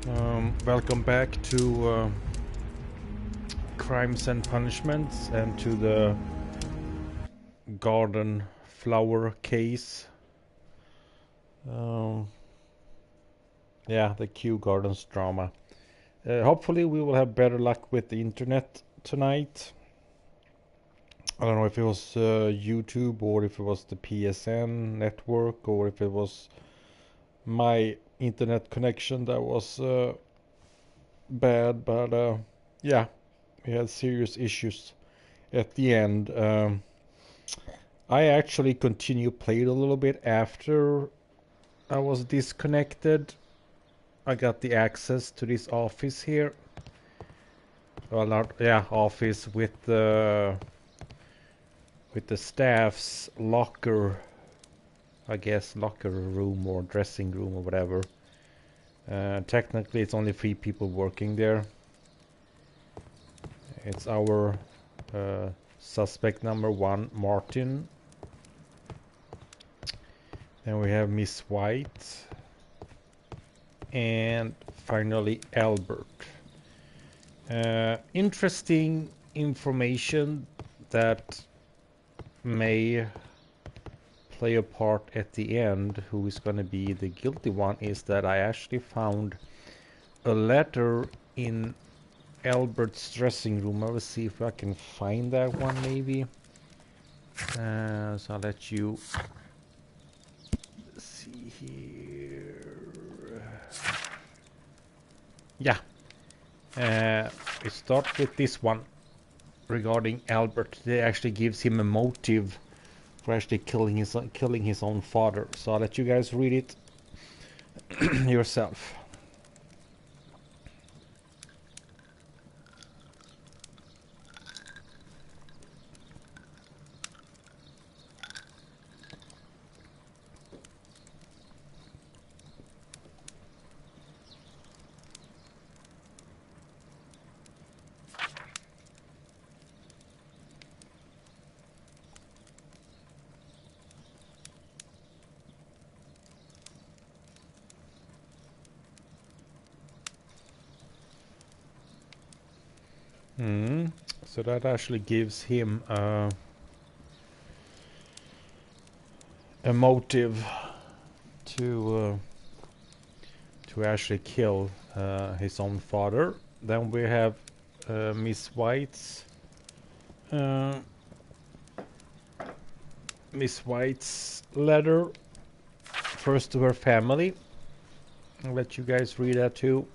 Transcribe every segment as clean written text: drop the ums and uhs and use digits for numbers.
Welcome back to Crimes and Punishments and to the garden flower case. Yeah, the Kew Gardens drama. Hopefully we will have better luck with the internet tonight. I don't know if it was YouTube or if it was the PSN network or if it was my internet connection that was bad, but yeah, we had serious issues at the end. I actually played a little bit after I was disconnected. I got the access to this office here. Well, not yeah, office with the staff's locker. I guess locker room or dressing room or whatever. Technically, it's only 3 people working there. It's our suspect number 1, Martin. Then we have Miss White. And finally, Albert. Interesting information that may play a part at the end, who is going to be the guilty one, is that I actually found a letter in Albert's dressing room. I will see if I can find that one maybe. So I'll let you see here. Yeah. We start with this one regarding Albert. It actually gives him a motive for actually killing his own father. So I'll let you guys read it yourself. So that actually gives him a motive to actually kill his own father. Then we have Miss White's letter, first to her family. I'll let you guys read that too.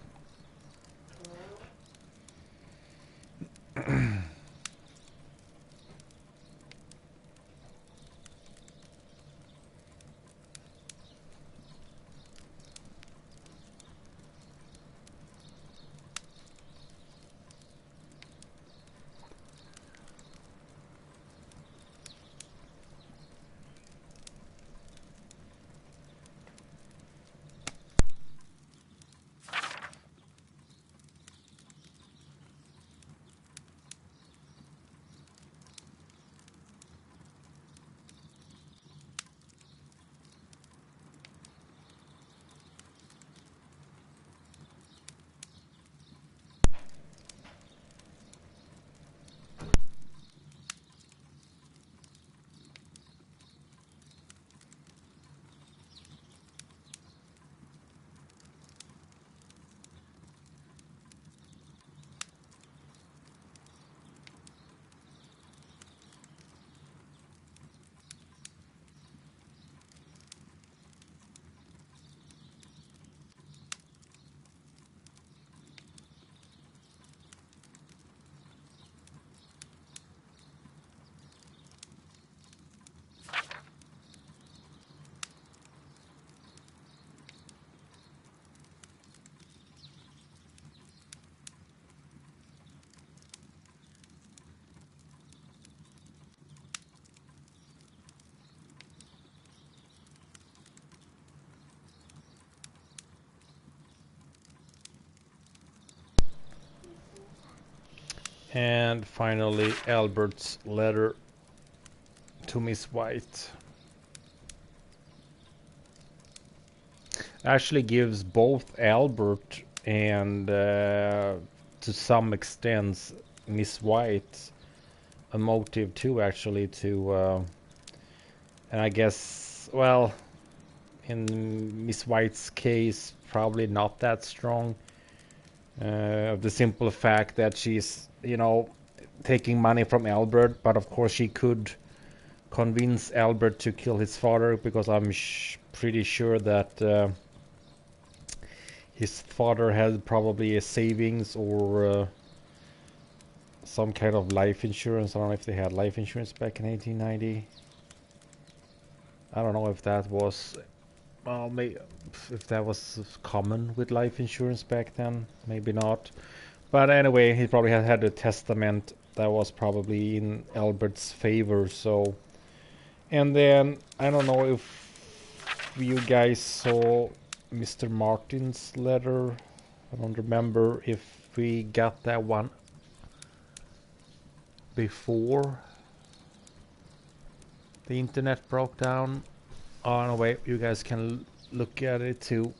And finally, Albert's letter to Miss White. Actually gives both Albert and to some extent Miss White a motive too, actually, to and I guess, well, in Miss White's case, probably not that strong. Of the simple fact that she's, you know, taking money from Albert, but of course she could convince Albert to kill his father, because I'm pretty sure that his father had probably a savings or some kind of life insurance. I don't know if they had life insurance back in 1890. I don't know if that was, well, maybe if that was common with life insurance back then. Maybe not. But anyway, he probably had a testament that was probably in Albert's favor. So, and then I don't know if you guys saw Mr. Martin's letter. I don't remember if we got that one before the internet broke down. Oh no, wait, you guys can look at it too.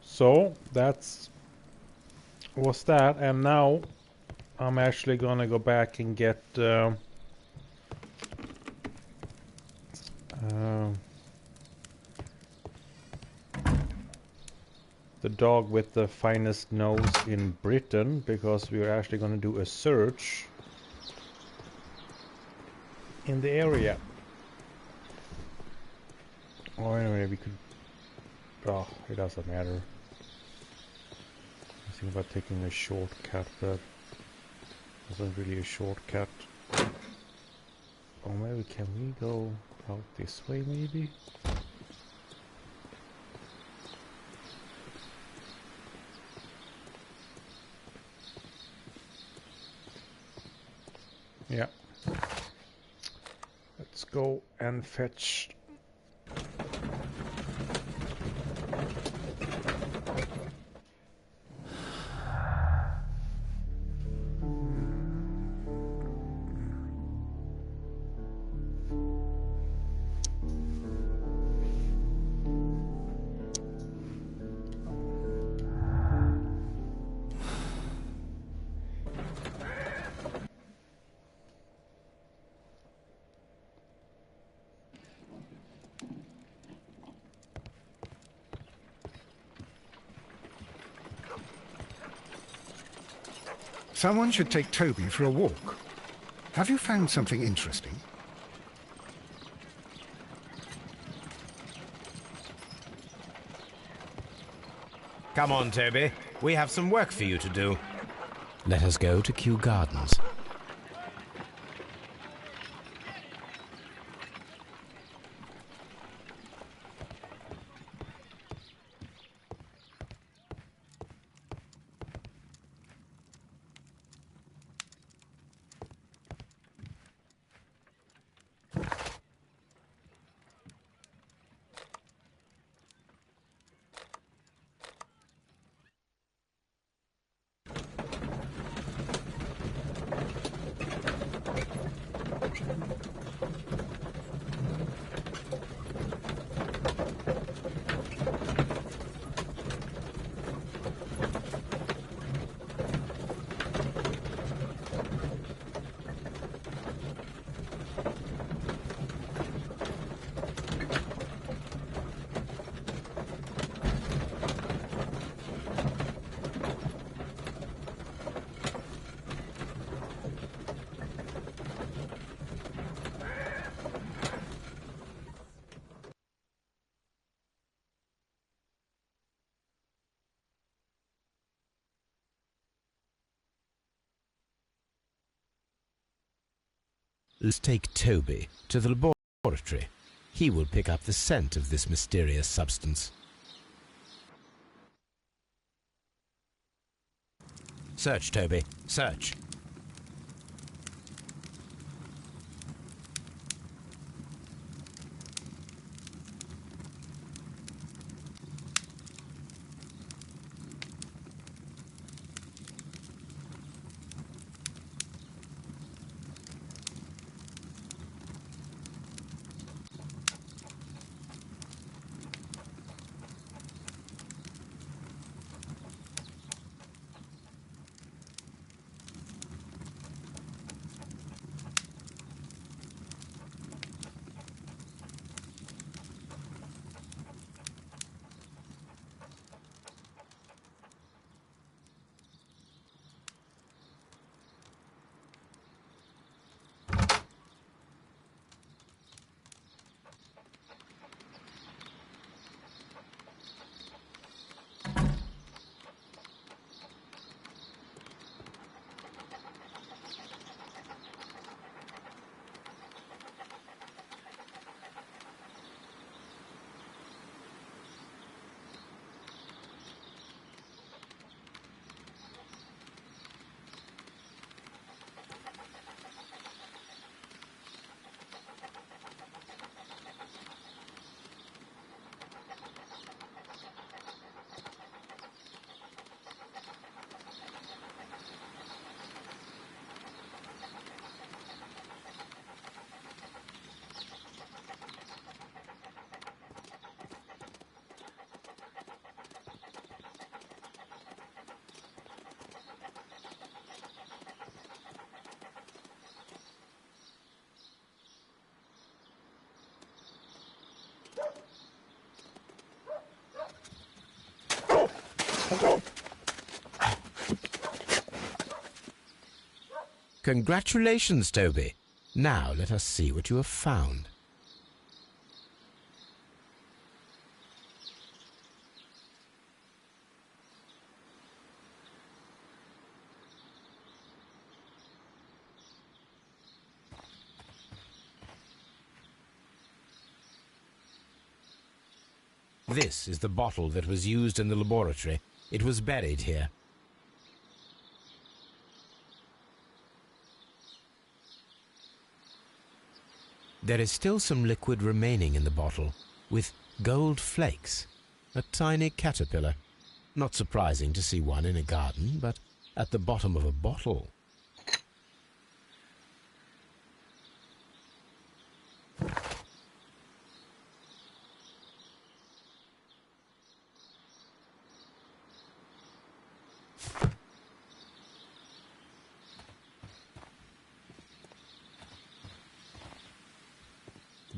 So that's was that, and now I'm actually gonna go back and get the dog with the finest nose in Britain, because we're actually gonna do a search in the area. Or anyway, we could. Oh, it doesn't matter. I think about taking a shortcut, but wasn't really a shortcut. Or maybe can we go out this way, maybe? Yeah. Let's go and fetch. Someone should take Toby for a walk. Have you found something interesting? Come on, Toby. We have some work for you to do. Let us go to Kew Gardens. Let's take Toby to the laboratory. He will pick up the scent of this mysterious substance. Search, Toby. Search. Congratulations, Toby. Now let us see what you have found. This is the bottle that was used in the laboratory. It was buried here. There is still some liquid remaining in the bottle, with gold flakes, a tiny caterpillar. Not surprising to see one in a garden, but at the bottom of a bottle.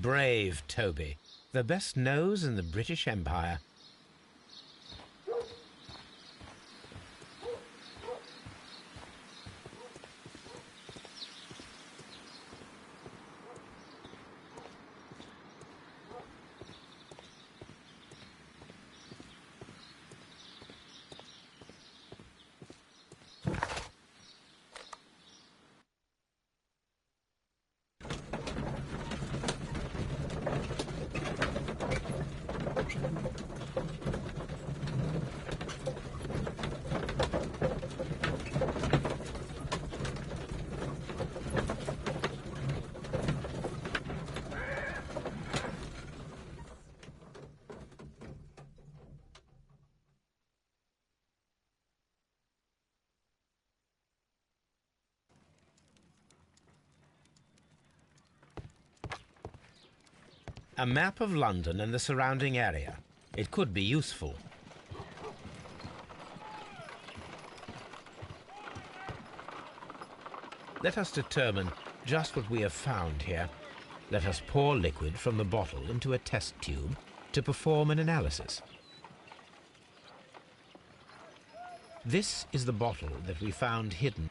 Brave Toby, the best nose in the British Empire. A map of London and the surrounding area. It could be useful. Let us determine just what we have found here. Let us pour liquid from the bottle into a test tube to perform an analysis. This is the bottle that we found hidden.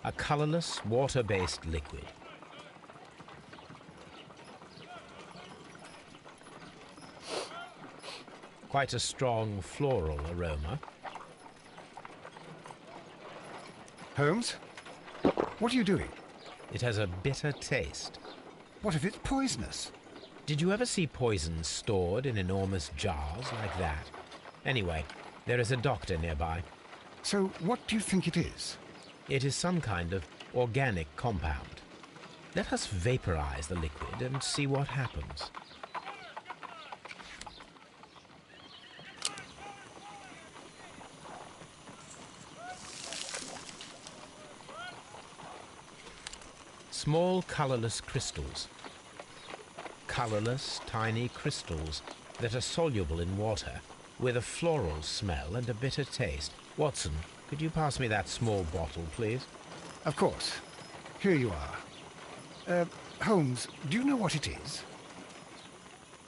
a colorless, water-based liquid. Quite a strong floral aroma. Holmes? What are you doing? It has a bitter taste. What if it's poisonous? Did you ever see poison stored in enormous jars like that? Anyway, there is a doctor nearby. So what do you think it is? It is some kind of organic compound. Let us vaporize the liquid and see what happens. Small colorless crystals. Colorless, tiny crystals that are soluble in water, with a floral smell and a bitter taste. Watson, could you pass me that small bottle, please? Of course. Here you are. Holmes, do you know what it is?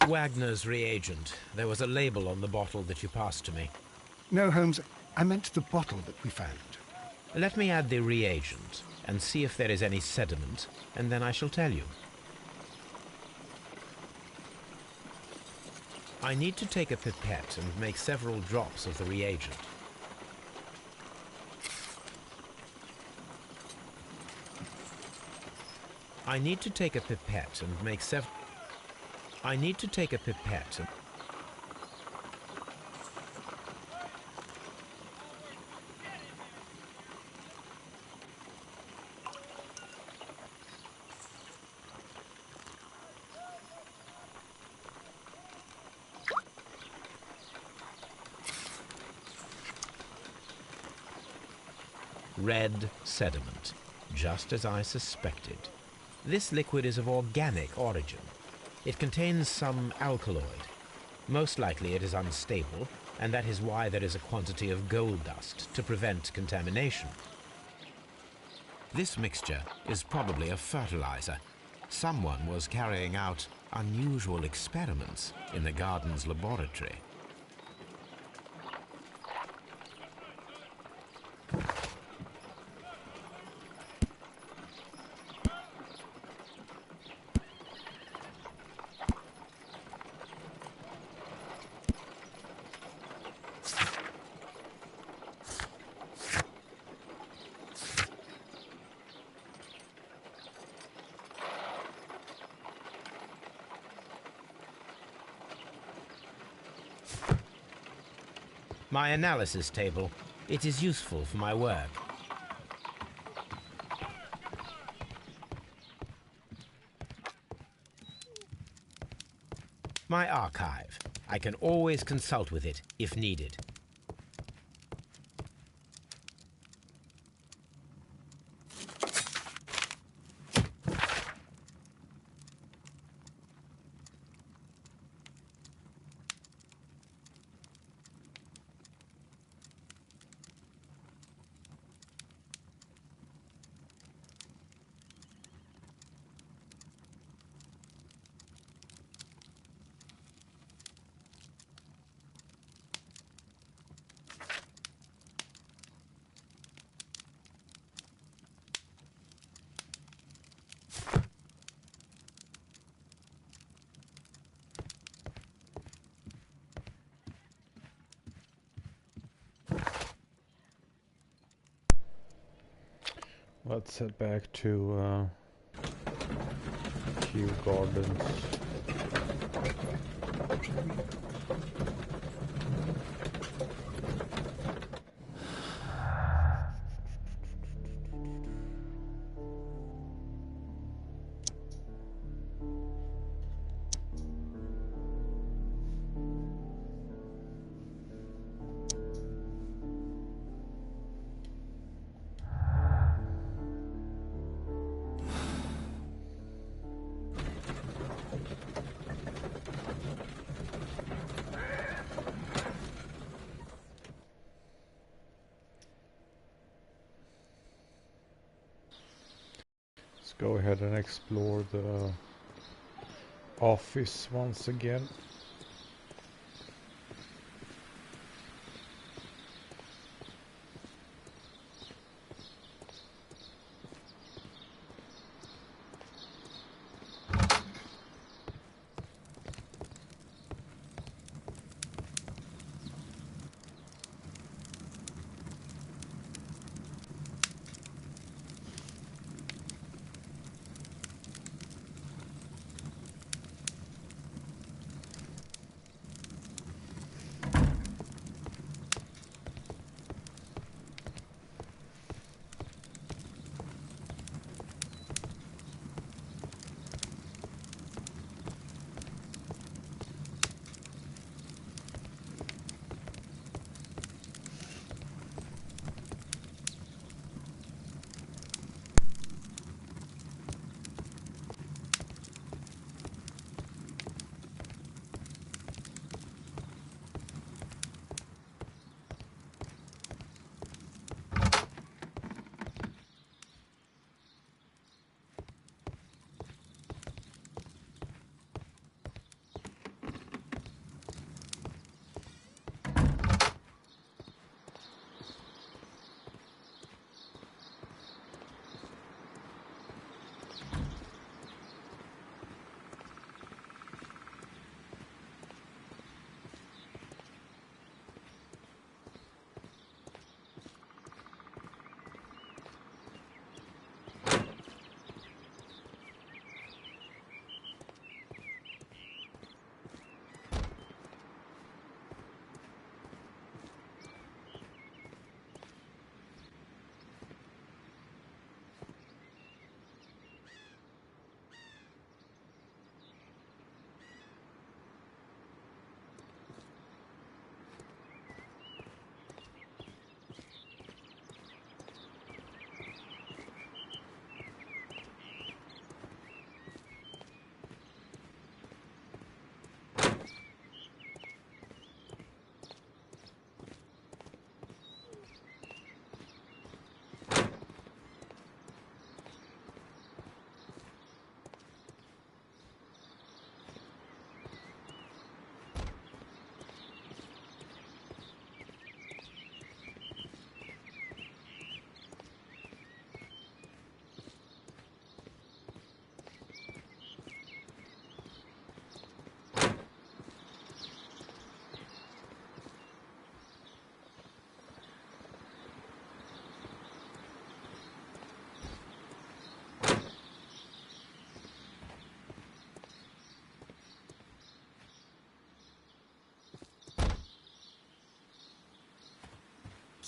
Wagner's reagent. There was a label on the bottle that you passed to me. No, Holmes, I meant the bottle that we found. Let me add the reagent and see if there is any sediment, and then I shall tell you. I need to take a pipette and make several drops of the reagent. I need to take a pipette and make several... I need to take a pipette and... Red sediment, just as I suspected. This liquid is of organic origin. It contains some alkaloid. Most likely it is unstable, and that is why there is a quantity of gold dust to prevent contamination. This mixture is probably a fertilizer. Someone was carrying out unusual experiments in the garden's laboratory. My analysis table. It is useful for my work. My archive. I can always consult with it if needed. Let's head back to Kew Gardens. Go ahead and explore the office once again.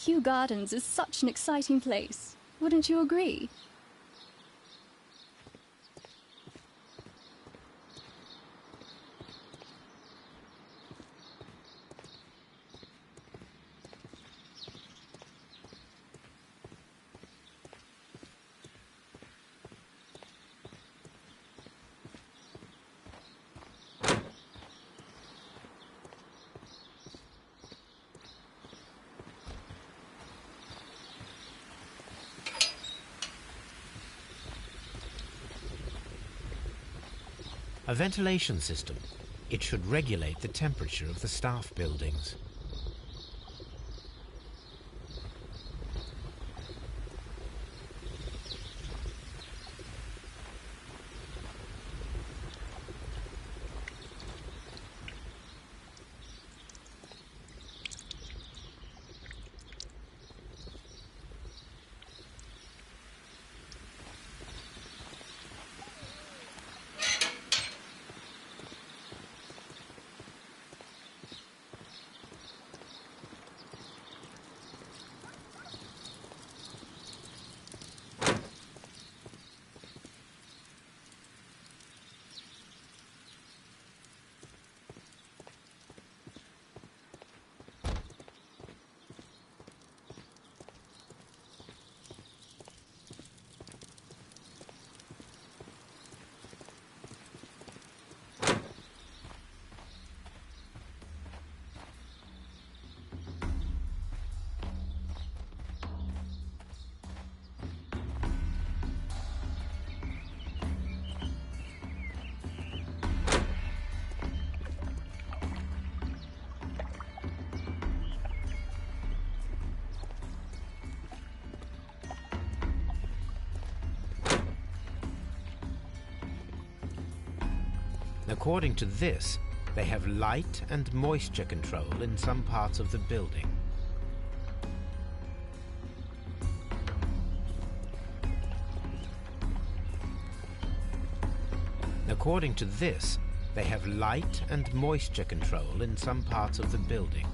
Kew Gardens is such an exciting place. Wouldn't you agree? A ventilation system. It should regulate the temperature of the staff buildings. According to this, they have light and moisture control in some parts of the building. According to this, they have light and moisture control in some parts of the building.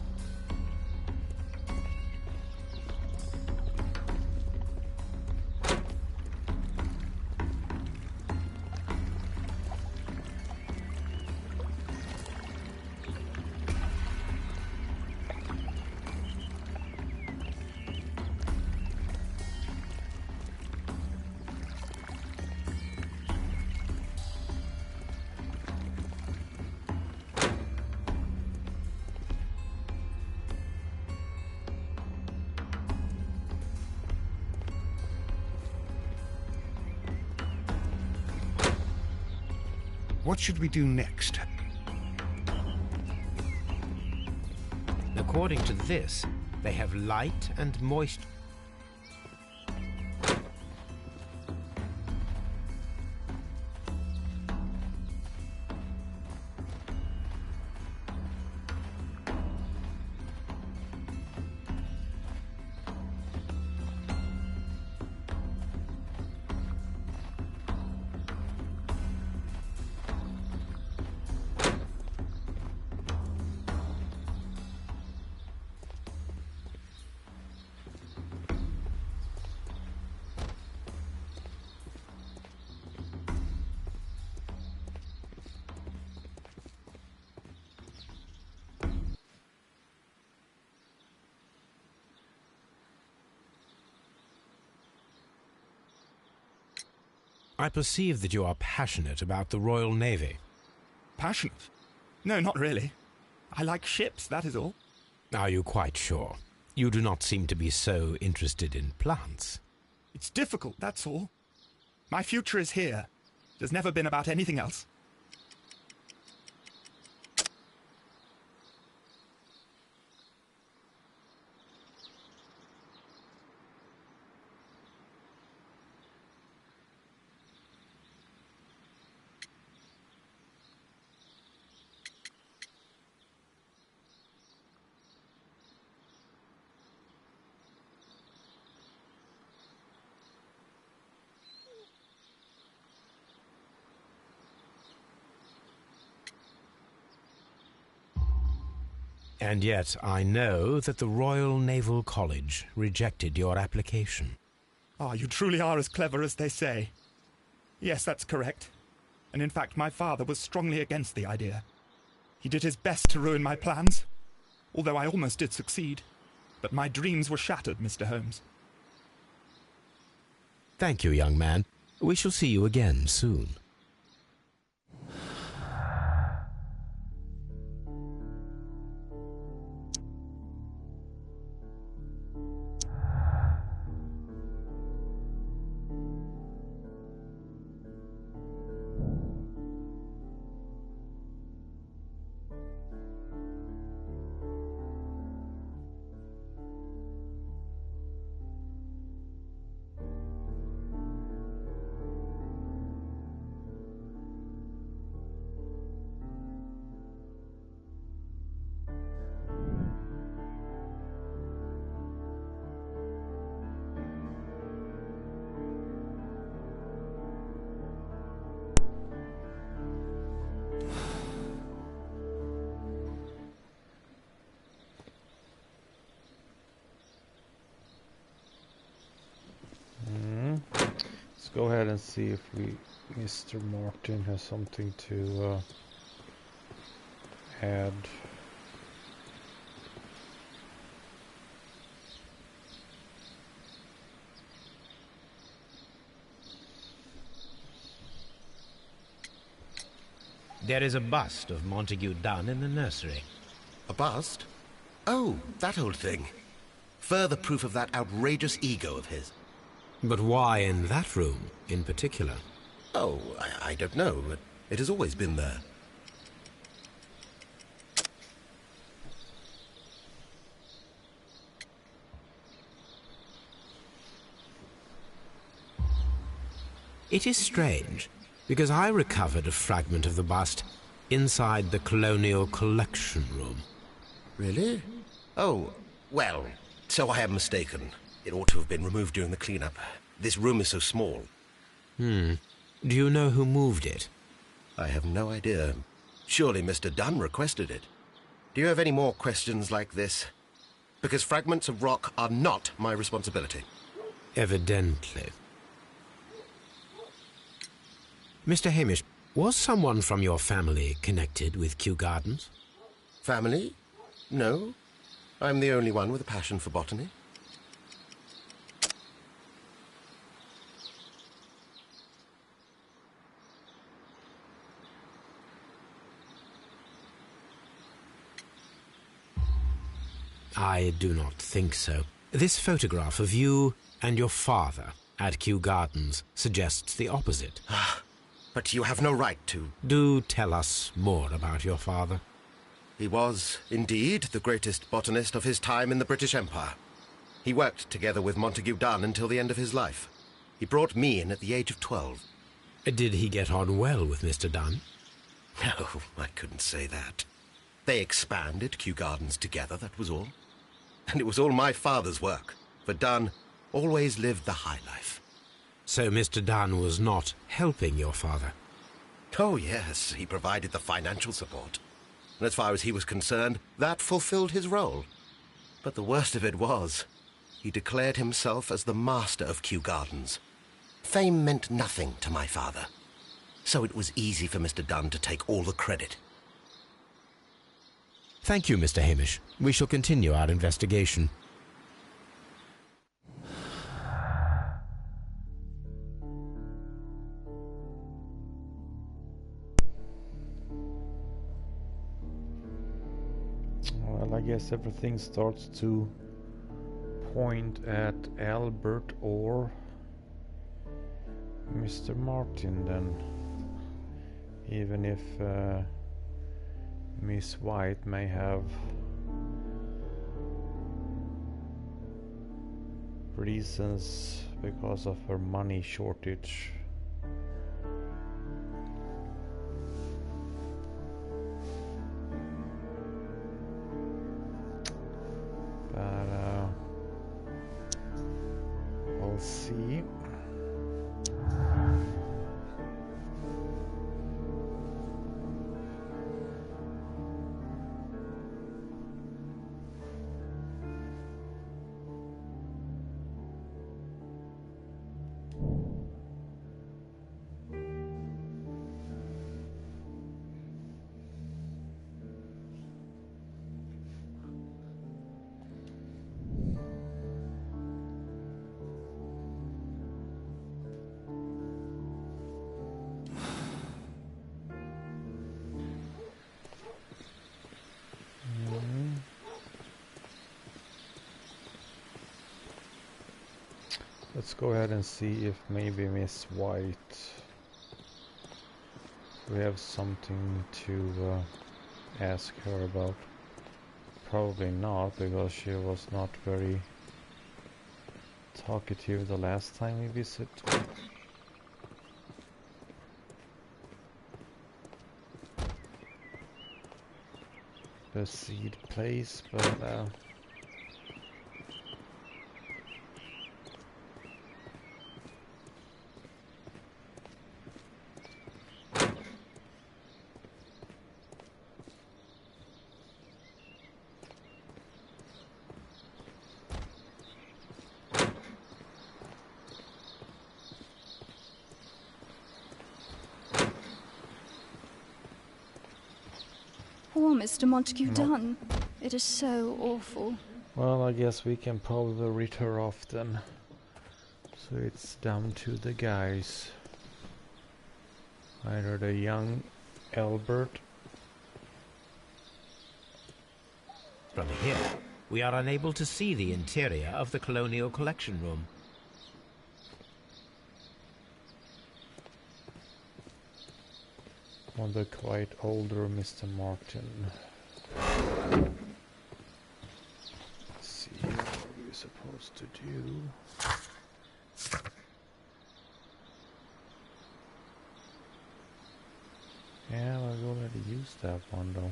What should we do next? According to this, they have light and moisture. I perceive that you are passionate about the Royal Navy. Passionate? No, not really. I like ships, that is all. Are you quite sure? You do not seem to be so interested in plants. It's difficult, that's all. My future is here. It has never been about anything else. And yet I know that the Royal Naval College rejected your application. Ah, you truly are as clever as they say. Yes, that's correct. And in fact, my father was strongly against the idea. He did his best to ruin my plans, although I almost did succeed. But my dreams were shattered, Mr. Holmes. Thank you, young man. We shall see you again soon. Let's go ahead and see if Mr. Martin has something to add. There is a bust of Montague Dunn in the nursery. A bust? Oh, that old thing. Further proof of that outrageous ego of his. But why in that room in particular? Oh, I don't know, but it has always been there. It is strange, because I recovered a fragment of the bust inside the Colonial Collection Room. Really? Oh, well, so I am mistaken. It ought to have been removed during the cleanup. This room is so small. Do you know who moved it? I have no idea. Surely Mr. Dunn requested it. Do you have any more questions like this? Because fragments of rock are not my responsibility. Evidently. Mr. Hamish, was someone from your family connected with Kew Gardens? Family? No. I'm the only one with a passion for botany. I do not think so. This photograph of you and your father at Kew Gardens suggests the opposite. But you have no right to. Do tell us more about your father. He was, indeed, the greatest botanist of his time in the British Empire. He worked together with Montague Dunn until the end of his life. He brought me in at the age of 12. Did he get on well with Mr. Dunn? No, I couldn't say that. They expanded Kew Gardens together, that was all. And it was all my father's work, for Dunn always lived the high life. So Mr. Dunn was not helping your father? Oh, yes, he provided the financial support. And as far as he was concerned, that fulfilled his role. But the worst of it was, he declared himself as the master of Kew Gardens. Fame meant nothing to my father. So it was easy for Mr. Dunn to take all the credit. Thank you, Mr. Hamish. We shall continue our investigation. Well, I guess everything starts to point at Albert or Mr. Martin then. Even if Miss White may have reasons because of her money shortage. But we'll see. Let's go ahead and see if maybe Miss White, we have something to ask her about. Probably not, because she was not very talkative the last time we visited. The seed place, but Poor Mr. Montague Dunn. It is so awful. well, I guess we can probably read her off then. So it's down to the guys. Either the young Albert. From here, we are unable to see the interior of the Colonial Collection Room. Or the quite older Mr. Martin. Let's see, what are we supposed to do? Yeah, I've already used that one though.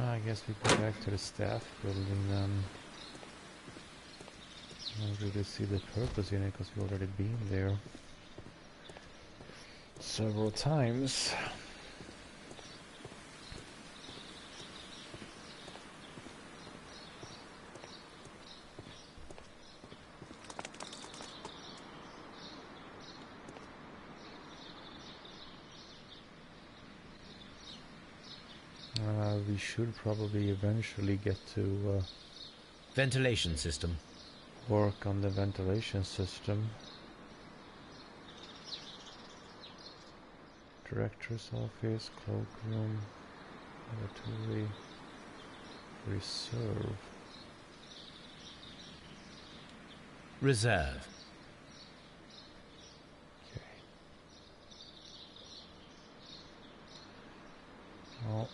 I guess we go back to the staff building then. I don't really see the purpose in it because we've already been there several times. We should probably eventually get to Ventilation system. work on the ventilation system. Director's office, cloakroom, laboratory, reserve. Reserve. Okay. Oh.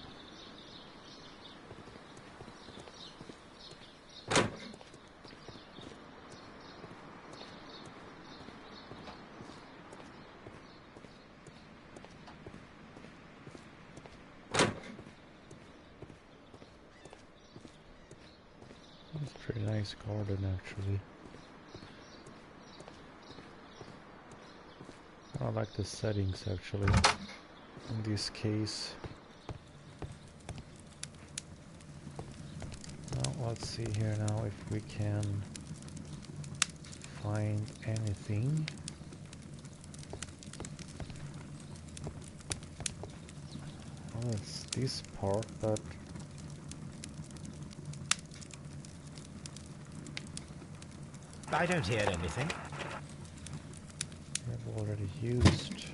It's a pretty nice garden actually. I like the settings actually in this case. Now let's see here now if we can find anything. Well, it's this part, but I don't hear anything. I've already used.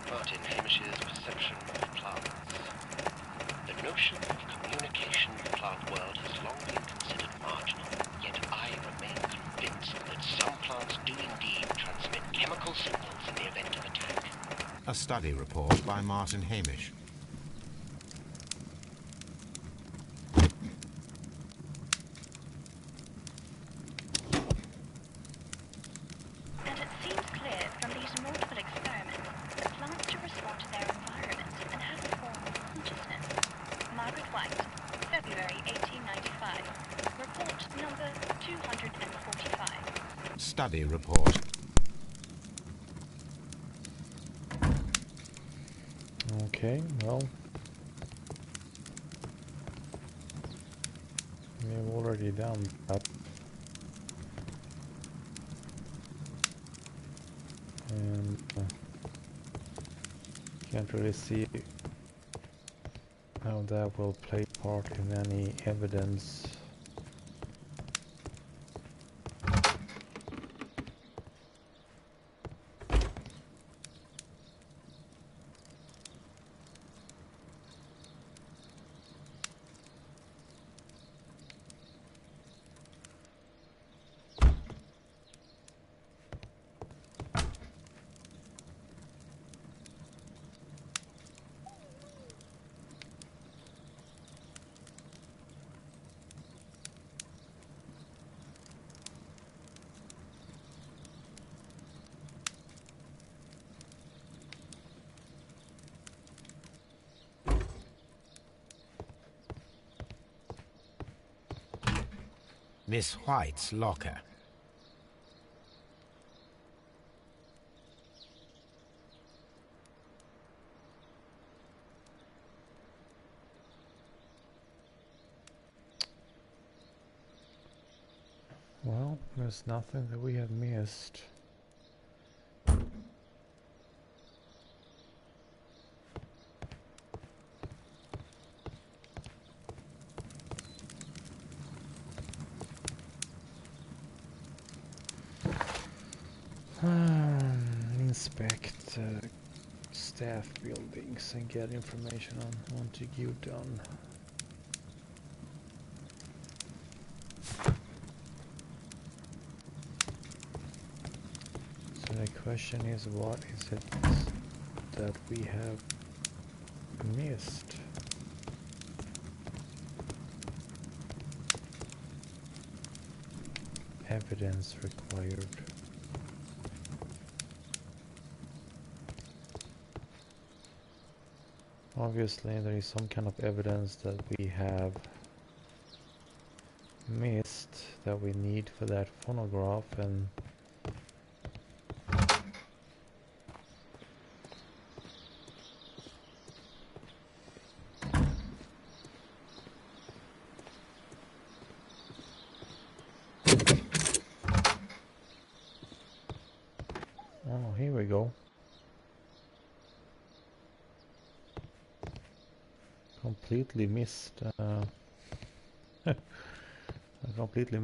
Martin Hamish's perception of plants. The notion of communication in the plant world has long been considered marginal, yet I remain convinced that some plants do indeed transmit chemical signals in the event of attack. A study report by Martin Hamish. And it seems clear from these multiple experiments that plants do respond to their environment and have a form of consciousness. Margaret White, February 1895. Report number 245. Study report. Okay, well, we've already done that. And can't really see How that will play part in any evidence. Miss White's locker. Well, there's nothing that we have missed. Inspect staff buildings and get information on Montague Dunn. So the question is, what is it that we have missed? Evidence required. Obviously there is some kind of evidence that we have missed that we need for that phonograph, and oh, here we go. Completely missed. I completely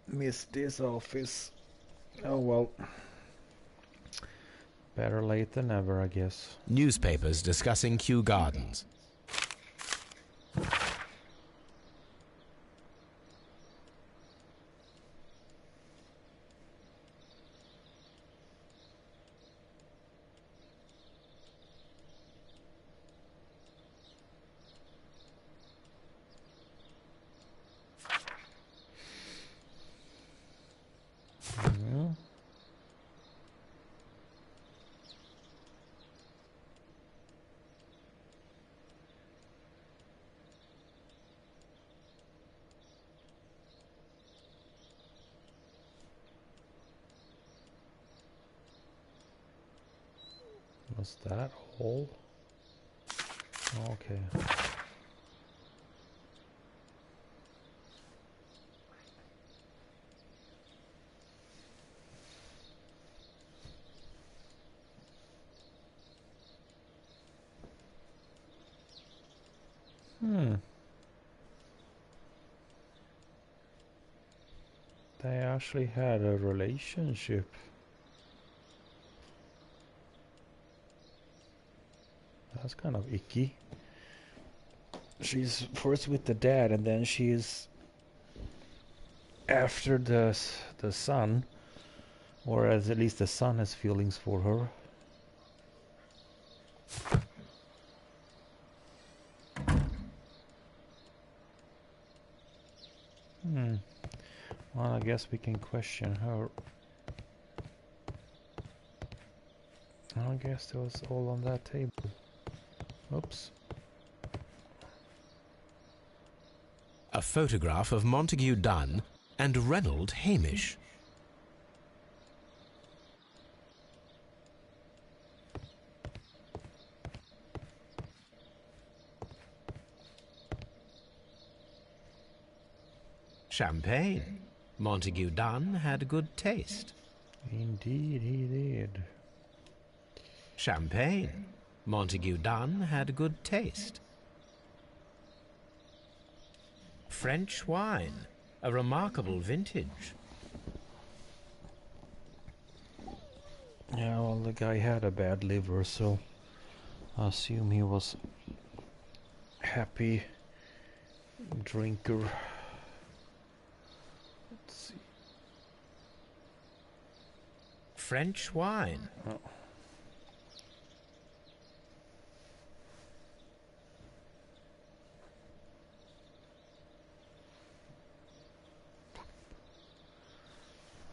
missed this office. Oh well. Better late than never, I guess. Newspapers discussing Kew Gardens. Was that all? Okay. They actually had a relationship. That's kind of icky. She's first with the dad, and then she's after the son, or at least the son has feelings for her. Well, I guess we can question her. I guess that was all on that table. Oops. A photograph of Montague Dunn and Reynold Hamish. Champagne. Montague Dunn had good taste. Indeed he did. Champagne. Montague Dunn had good taste. French wine. A remarkable vintage. Yeah, well, the guy had a bad liver, so I assume he was happy drinker. Let's see. French wine. Oh.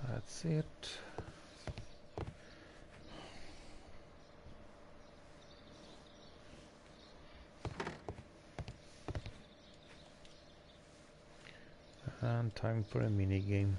That's it. And time for a mini game.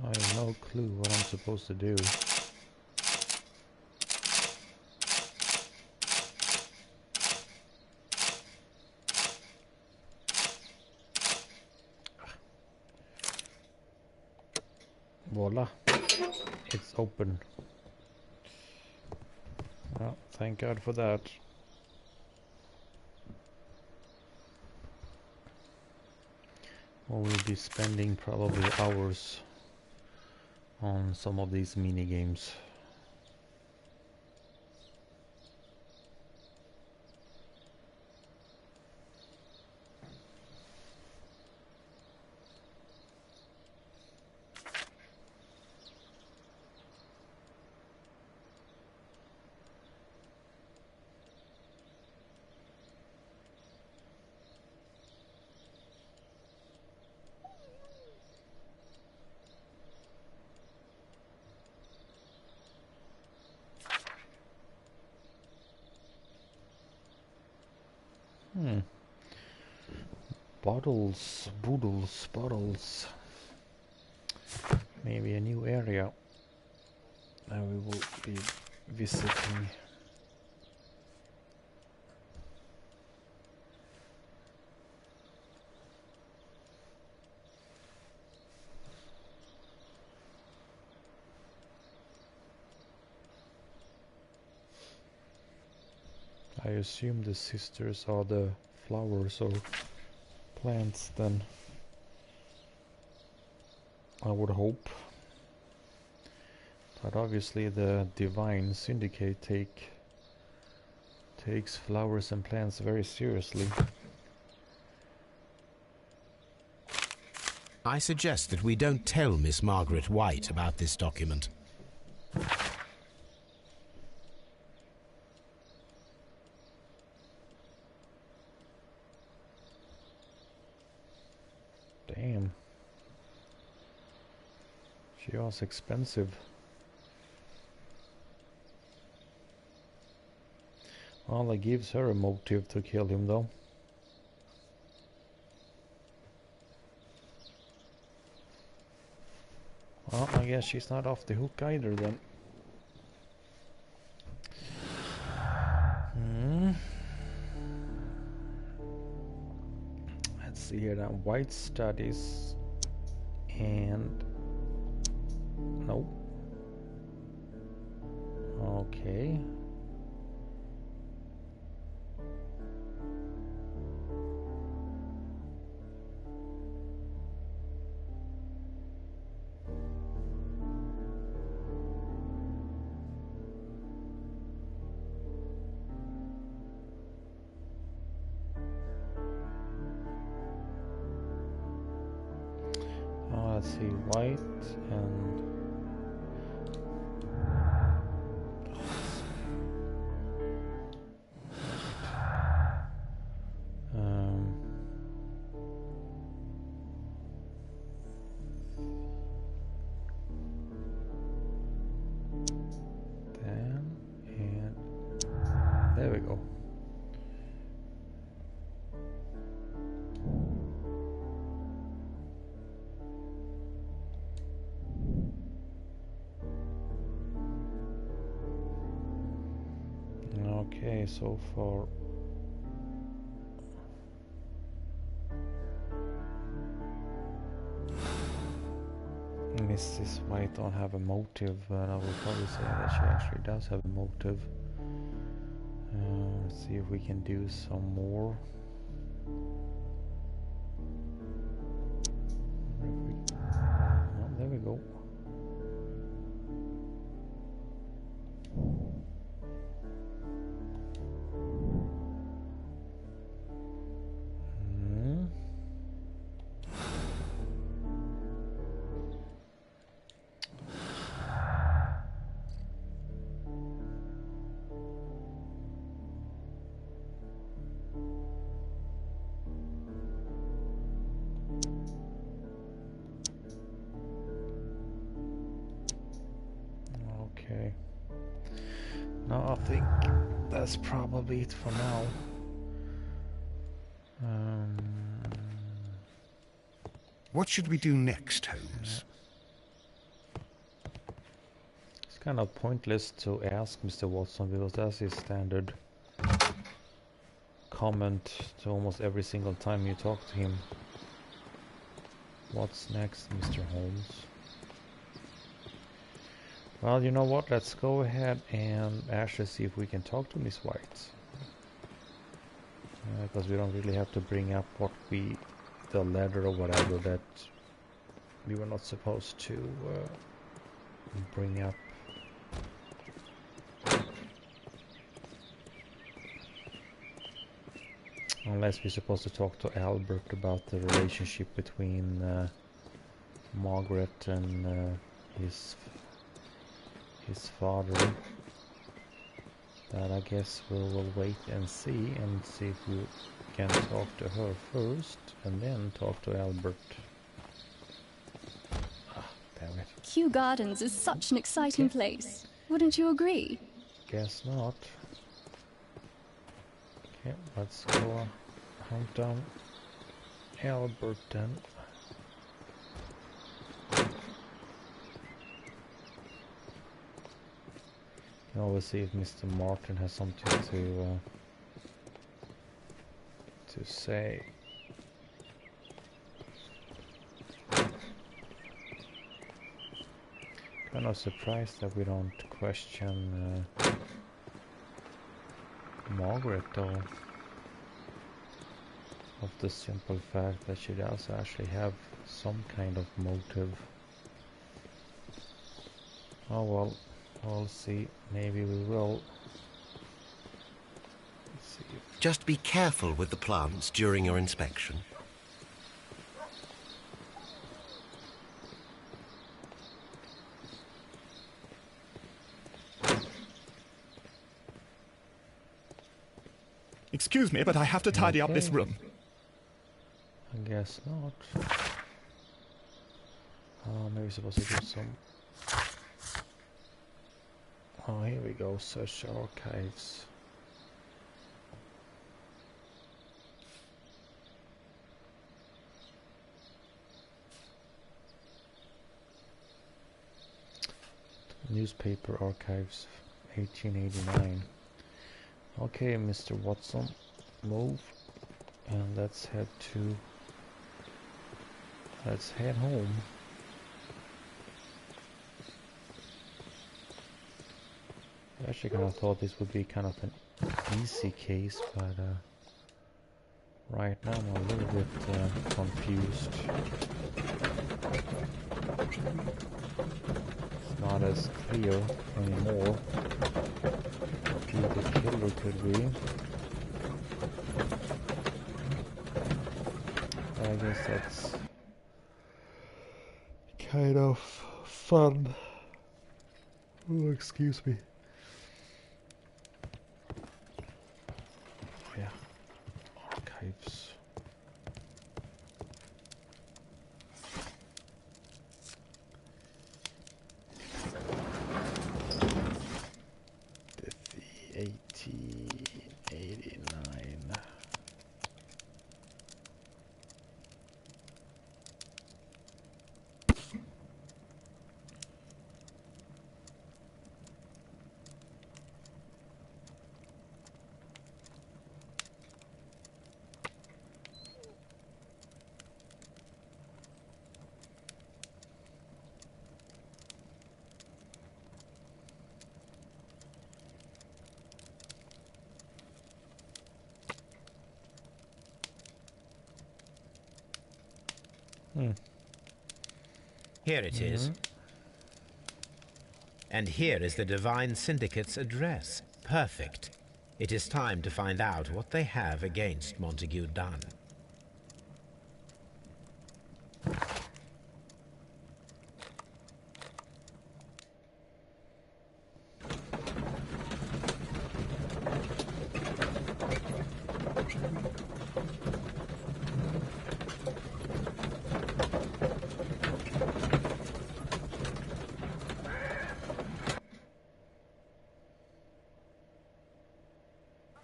I have no clue what I'm supposed to do. Voila, it's open. Well, thank God for that. We'll be spending probably hours on some of these mini games. Bottles, boodles, bottles. Maybe a new area that we will be visiting. I assume the sisters are the flowers or plants then. I would hope. But obviously the divine syndicate takes flowers and plants very seriously. I suggest that we don't tell Miss Margaret White about this document. Damn. She was expensive. Well, that gives her a motive to kill him though. Well, I guess she's not off the hook either then. Let's see here now. White studies and nope. Okay. Let's see, white and then and there we go. Okay, so far Mrs. White don't have a motive, but I will probably say that she actually does have a motive. Let's see if we can do some more. Oh, there we go. Okay. No, I think that's probably it for now. What should we do next, Holmes? It's kind of pointless to ask Mr. Watson because that's his standard comment to almost every single time you talk to him. What's next, Mr. Holmes? Well, you know what? Let's go ahead and actually see if we can talk to Miss White. Because we don't really have to bring up the letter or whatever that we were not supposed to bring up. Unless we're supposed to talk to Albert about the relationship between Margaret and his father. That I guess we'll wait and see if we can talk to her first and then talk to Albert. Ah, damn it. Kew Gardens is such an exciting place. Wouldn't you agree? Guess not. Okay, let's go hunt down Albert then. Can always see if Mr. Martin has something to say. Kind of surprised that we don't question Margaret though, of the simple fact that she does actually have some kind of motive. Oh well. We'll see. Maybe we will. Let's see. Just be careful with the plants during your inspection. Excuse me, but I have to tidy up this room. I guess not. Oh, maybe we're supposed to do some... Oh, here we go. Search archives. Newspaper archives, 1889. Okay, Mr. Watson, move, and let's head home. I actually kind of thought this would be kind of an easy case, but right now I'm a little bit confused. It's not as clear anymore who the killer could be. I guess that's kind of fun. Oh, excuse me. Yeah, archives. The 1889. Here it is. And here is the Divine Syndicate's address. Perfect. It is time to find out what they have against Montague Dunn.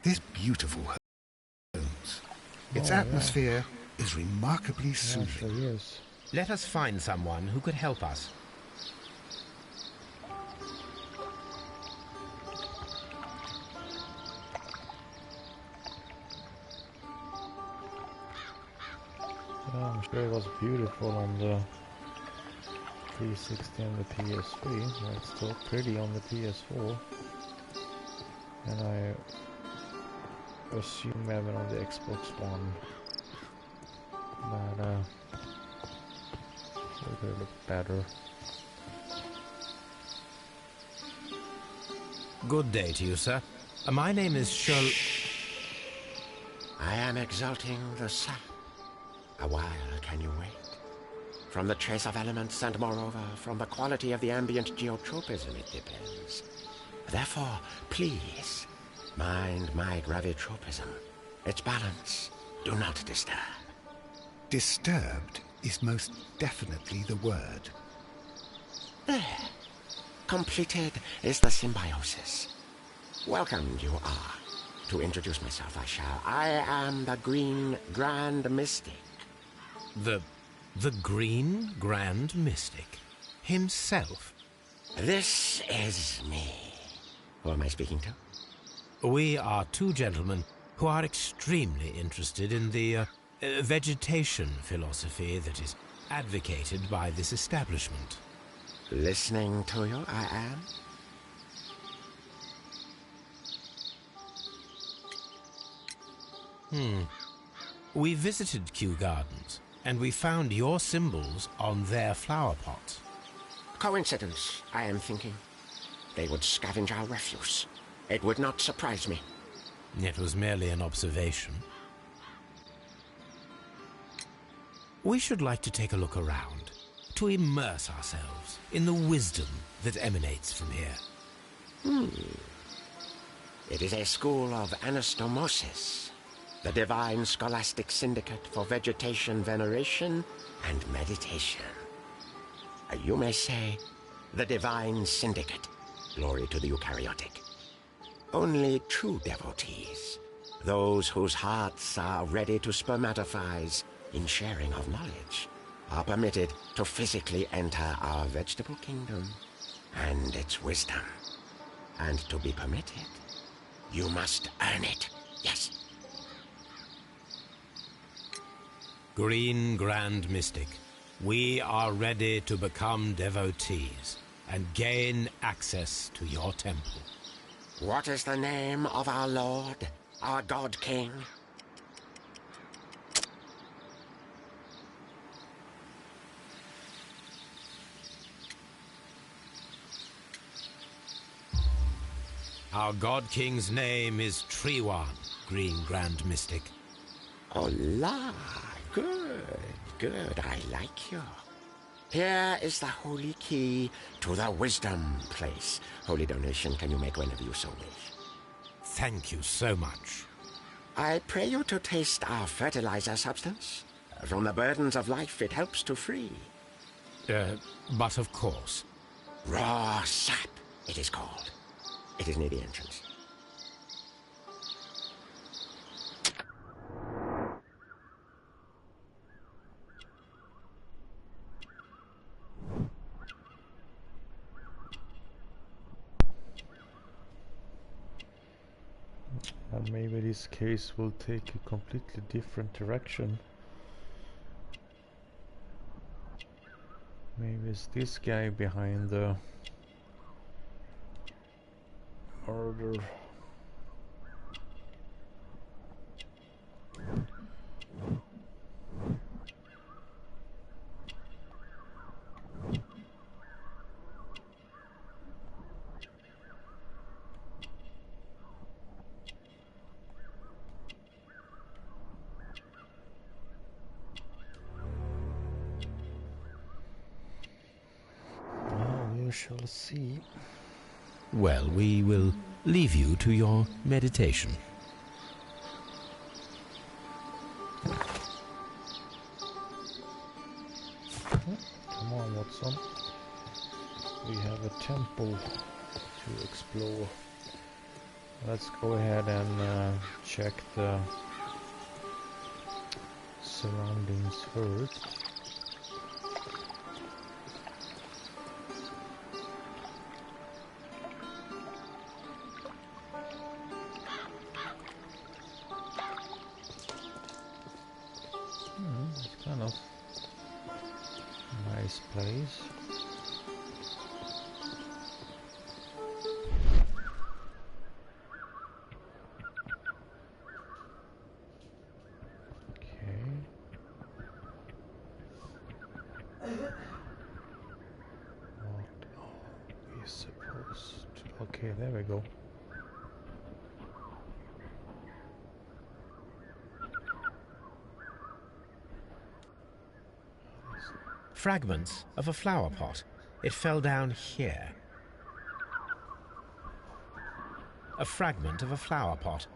This beautiful Holmes. Its atmosphere is remarkably soothing. Actually, yes. Let us find someone who could help us. Yeah, I'm sure it was beautiful on the 360 and the PS3, but it's still pretty on the PS4. And I assume even on the Xbox One. But it could look better. Good day to you, sir. My name is Sherlock... I am exalting the sun. A while can you wait? From the trace of elements and moreover from the quality of the ambient geotropism it depends. Therefore, please, mind my gravitropism. Its balance. Do not disturb. Disturbed is most definitely the word. There. Completed is the symbiosis. Welcome you are. To introduce myself I shall. I am the Green Grand Mystic. The Green Grand Mystic himself. This is me. Who am I speaking to? We are two gentlemen who are extremely interested in the vegetation philosophy that is advocated by this establishment. Listening to you, I am. We visited Kew Gardens, and we found your symbols on their flower pots. Coincidence, I am thinking. They would scavenge our refuse. It would not surprise me. It was merely an observation. We should like to take a look around, to immerse ourselves in the wisdom that emanates from here. It is a school of anastomosis, the divine scholastic syndicate for vegetation veneration and meditation. You may say, the divine syndicate. Glory to the eukaryotic. Only true devotees, those whose hearts are ready to spermatophize in sharing of knowledge, are permitted to physically enter our vegetable kingdom and its wisdom. And to be permitted, you must earn it. Yes. Green Grand Mystic, we are ready to become devotees and gain access to your temple. What is the name of our Lord, our God King? Our God King's name is Treewan, Green Grand Mystic. Oh la, good, good, I like you. Here is the holy key to the wisdom place. Holy donation can you make whenever you so wish. Thank you so much. I pray you to taste our fertilizer substance. From the burdens of life it helps to free. But of course. Raw sap, it is called. It is near the entrance. And maybe this case will take a completely different direction. Maybe it's this guy behind the murder. shall see. Well, we will leave you to your meditation. Come on, Watson. We have a temple to explore. Let's go ahead and check the surroundings first. It's kind of nice place. Okay, there we go. Fragments of a flower pot. It fell down here. A fragment of a flower pot.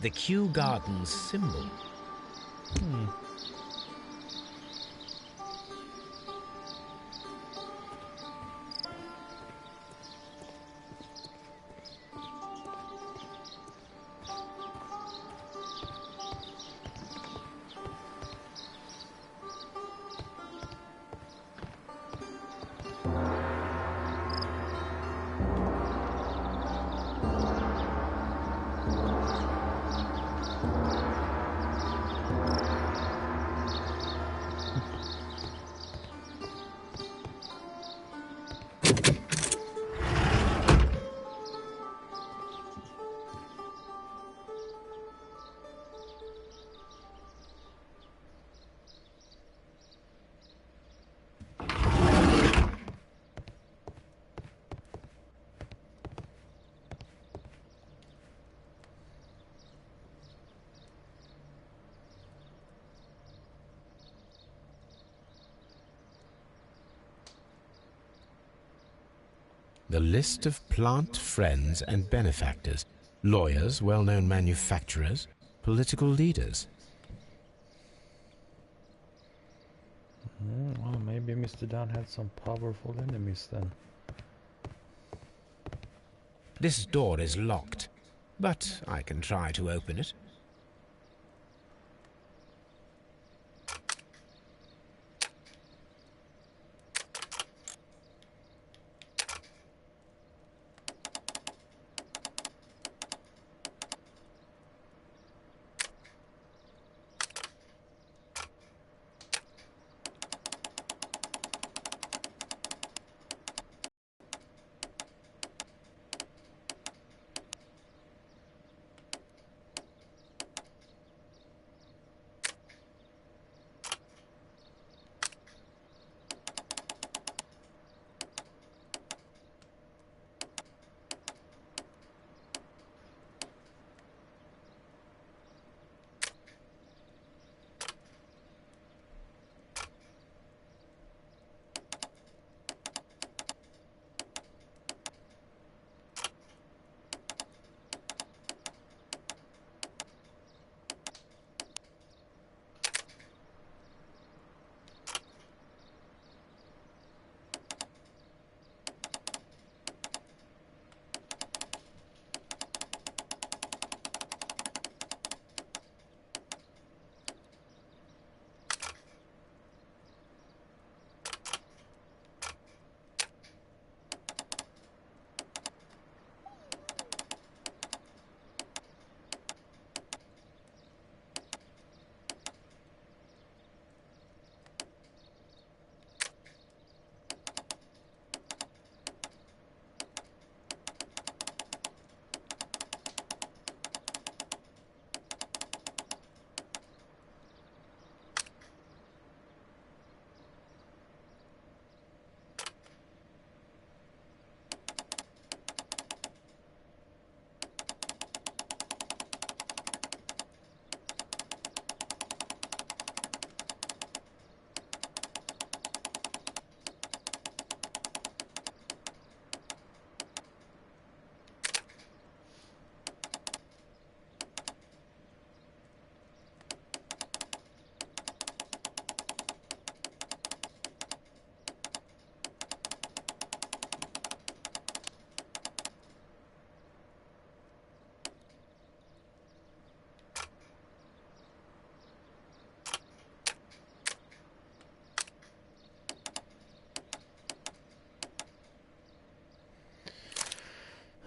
The Kew Gardens symbol. The list of plant friends and benefactors, lawyers, well-known manufacturers, political leaders. Well, maybe Mr. Dunn had some powerful enemies then. This door is locked, but I can try to open it.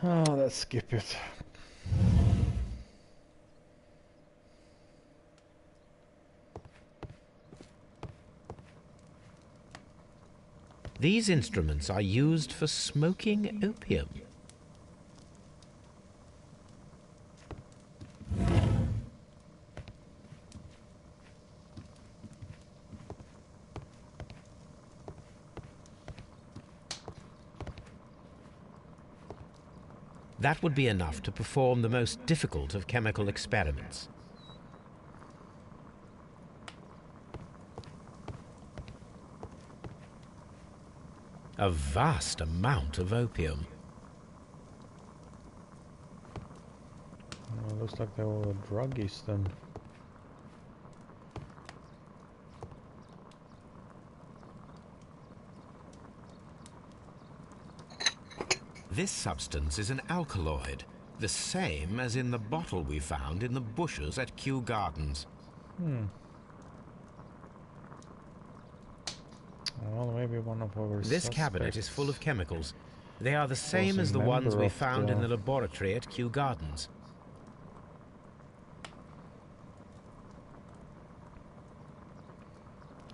Oh, let's skip it. These instruments are used for smoking opium. That would be enough to perform the most difficult of chemical experiments. A vast amount of opium. Well, looks like they were druggies then. This substance is an alkaloid, the same as in the bottle we found in the bushes at Kew Gardens. Well, maybe one of our This cabinet is full of chemicals. They are the same a as the ones member we of found in the- the laboratory at Kew Gardens.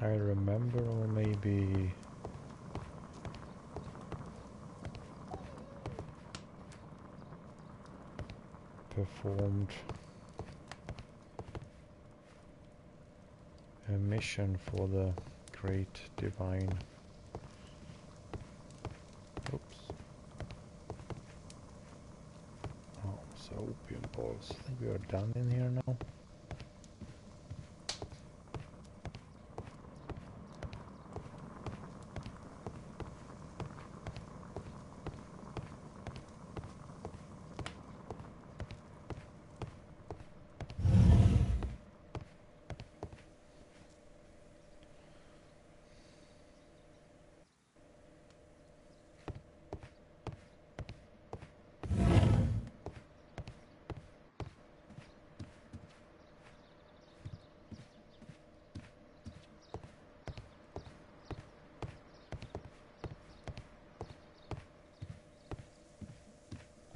I remember, or maybe... performed a mission for the great divine. Oops. Oh, so opium balls. I think we are done in here now.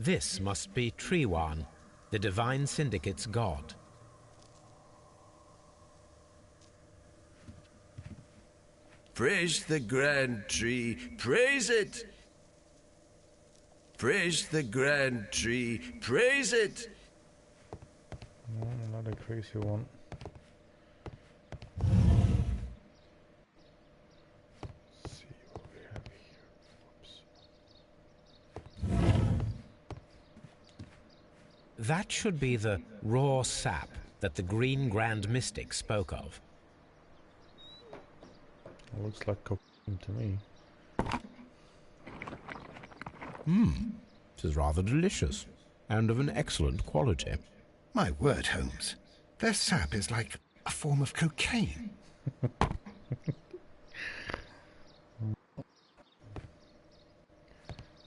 This must be Triwan, the Divine Syndicate's god. Praise the grand tree, praise it! Praise the grand tree, praise it! No, not a crazy one. Let's see what we have here. Whoops. That should be the raw sap that the Green Grand Mystic spoke of. Looks like cocaine to me. This is rather delicious, and of an excellent quality. My word, Holmes. Their sap is like a form of cocaine.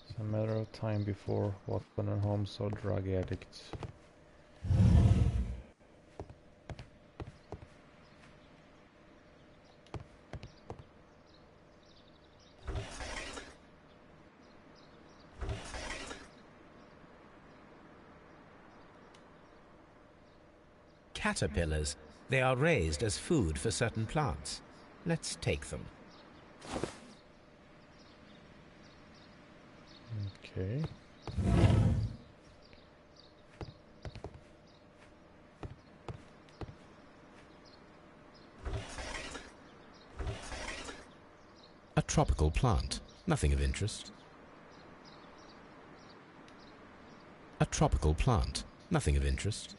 It's a matter of time before Watson and Holmes are drug addicts. Caterpillars. They are raised as food for certain plants. Let's take them. Okay. A tropical plant. Nothing of interest. A tropical plant. Nothing of interest.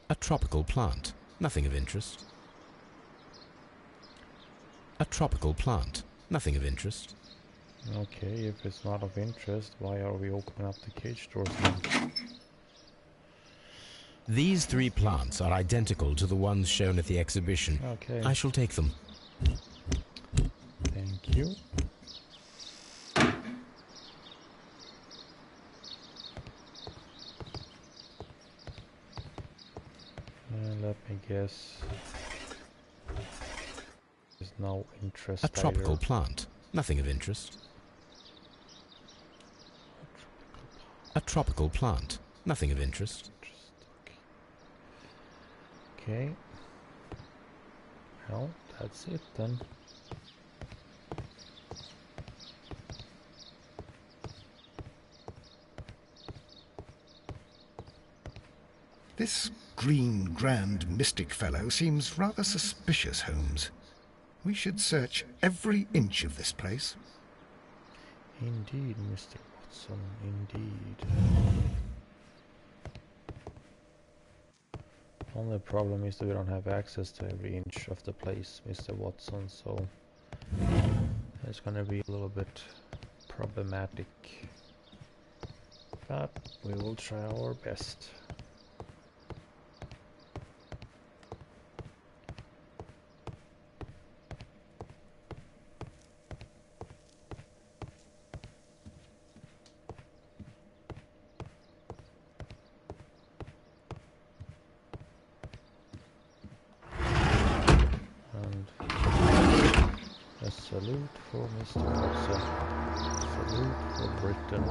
A tropical plant. Nothing of interest. A tropical plant. Nothing of interest. Okay, if it's not of interest, why are we opening up the cage doors now? These three plants are identical to the ones shown at the exhibition. Okay. I shall take them. Thank you. let me guess. There's no interest. A tropical either. plant. Nothing of interest. A tropical plant. Nothing of interest. Okay. Well, that's it then. This green, grand, mystic fellow seems rather suspicious, Holmes. We should search every inch of this place. Indeed, Mr. Watson, indeed. Only problem is that we don't have access to every inch of the place, Mr. Watson, so it's gonna be a little bit problematic. But we will try our best. Salute for Mr. Watson, salute for Britain,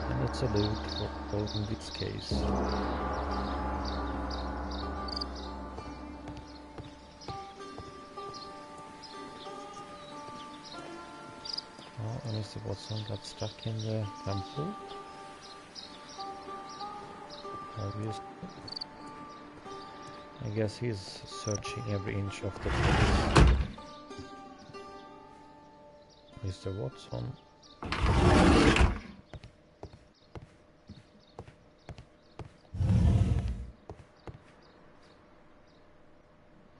and a salute for all in this case. Oh, Mr. Watson got stuck in the temple. Obviously. I guess he's searching every inch of the place. Mr. Watson.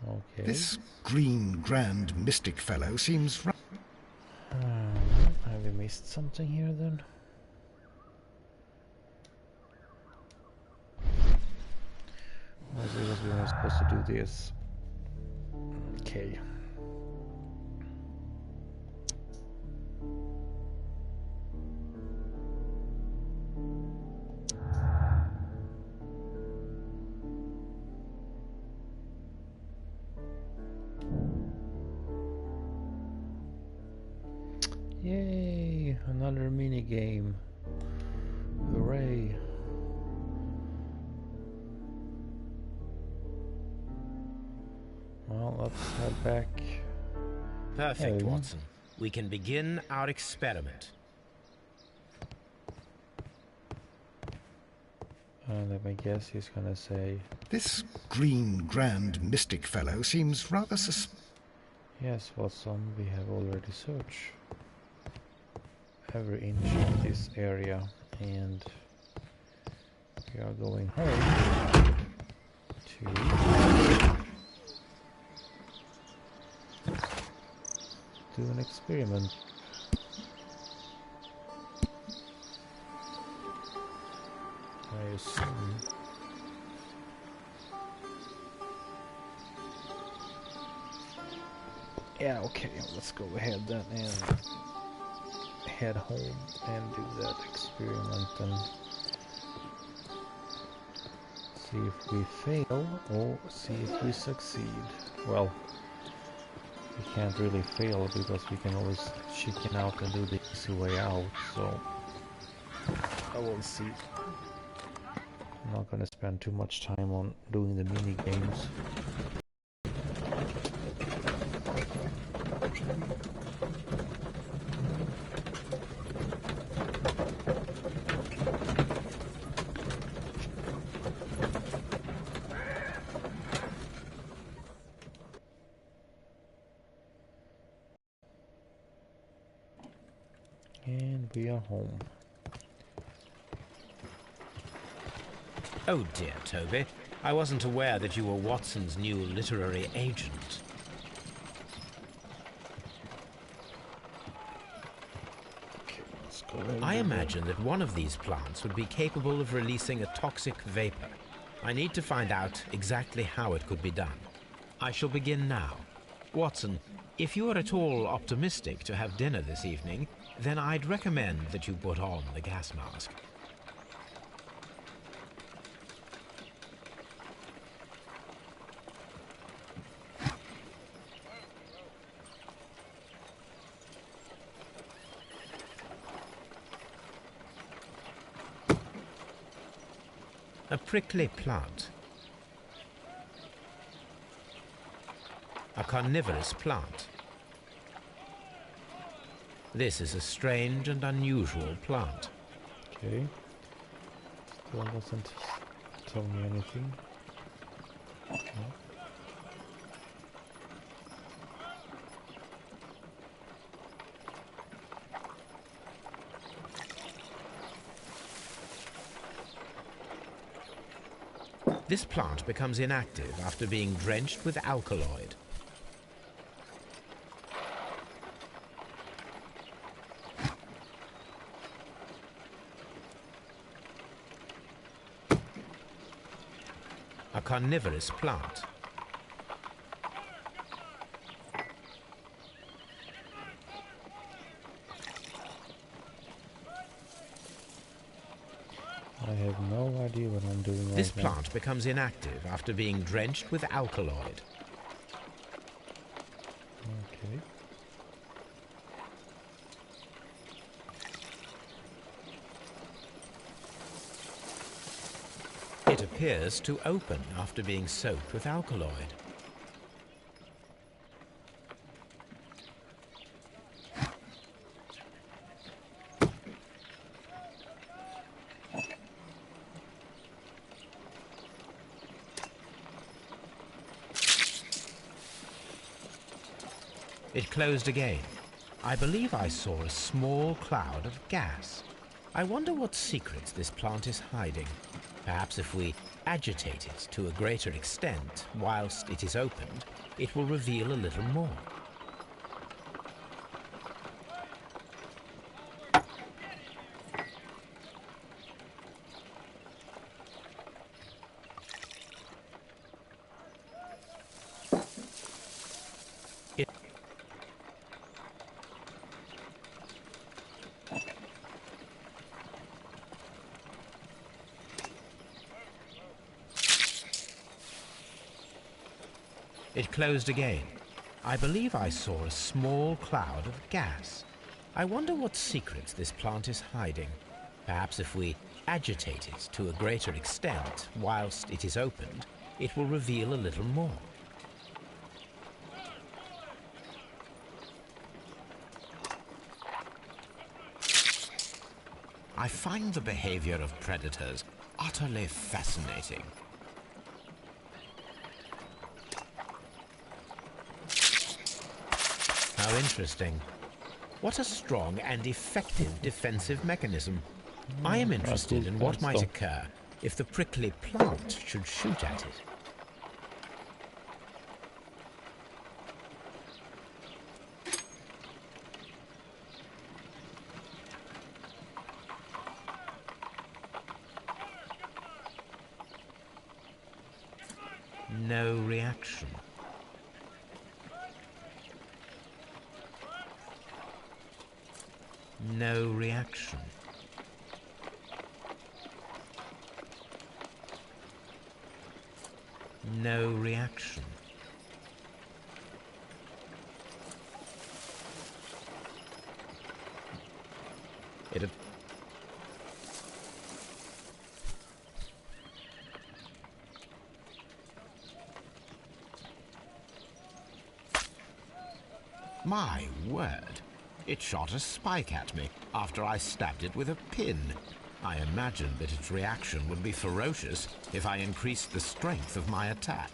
Okay. This green, grand, mystic fellow seems have we missed something here then? I see that we were supposed to do this. Okay. Yay! Another mini game. Hooray! Well, let's head back. Perfect, home. Watson. We can begin our experiment. Let me guess, he's gonna say, This green, grand, mystic fellow seems rather yes, Watson, we have already searched every inch of this area, and we are going home to do an experiment. I assume. Yeah, okay, let's go ahead then and head home and do that experiment and see if we fail or see if we succeed. Well, we can't really fail because we can always chicken out and do the easy way out, so I will see. I'm not gonna spend too much time on doing the mini games. And we are home. Oh dear, Toby. I wasn't aware that you were Watson's new literary agent. Okay, let's go ahead. I imagine that one of these plants would be capable of releasing a toxic vapor. I need to find out exactly how it could be done. I shall begin now. Watson, if you are at all optimistic to have dinner this evening, then I'd recommend that you put on the gas mask. A prickly plant. A carnivorous plant. This is a strange and unusual plant. Okay. Still doesn't tell me anything. No. This plant becomes inactive after being drenched with alkaloid. A carnivorous plant. I have no idea what I'm doing This right now. plant becomes inactive after being drenched with alkaloid. Okay. It appears to open after being soaked with alkaloid. It closed again. I believe I saw a small cloud of gas. I wonder what secrets this plant is hiding. Perhaps if we agitate it to a greater extent whilst it is opened, it will reveal a little more. It closed again. I believe I saw a small cloud of gas. I wonder what secrets this plant is hiding. Perhaps if we agitate it to a greater extent whilst it is opened, it will reveal a little more. I find the behavior of predators utterly fascinating. How interesting. What a strong and effective defensive mechanism. I am interested in what might occur if the prickly plant should shoot at it. No reaction. No reaction. No reaction. My word. It shot a spike at me after I stabbed it with a pin. I imagined that its reaction would be ferocious if I increased the strength of my attack.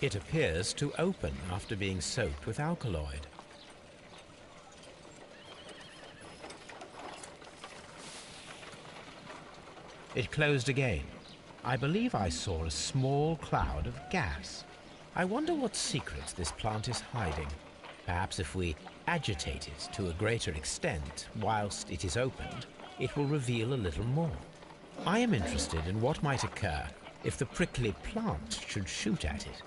It appears to open after being soaked with alkaloid. It closed again. I believe I saw a small cloud of gas. I wonder what secrets this plant is hiding. Perhaps if we agitate it to a greater extent whilst it is opened, it will reveal a little more. I am interested in what might occur if the prickly plant should shoot at it.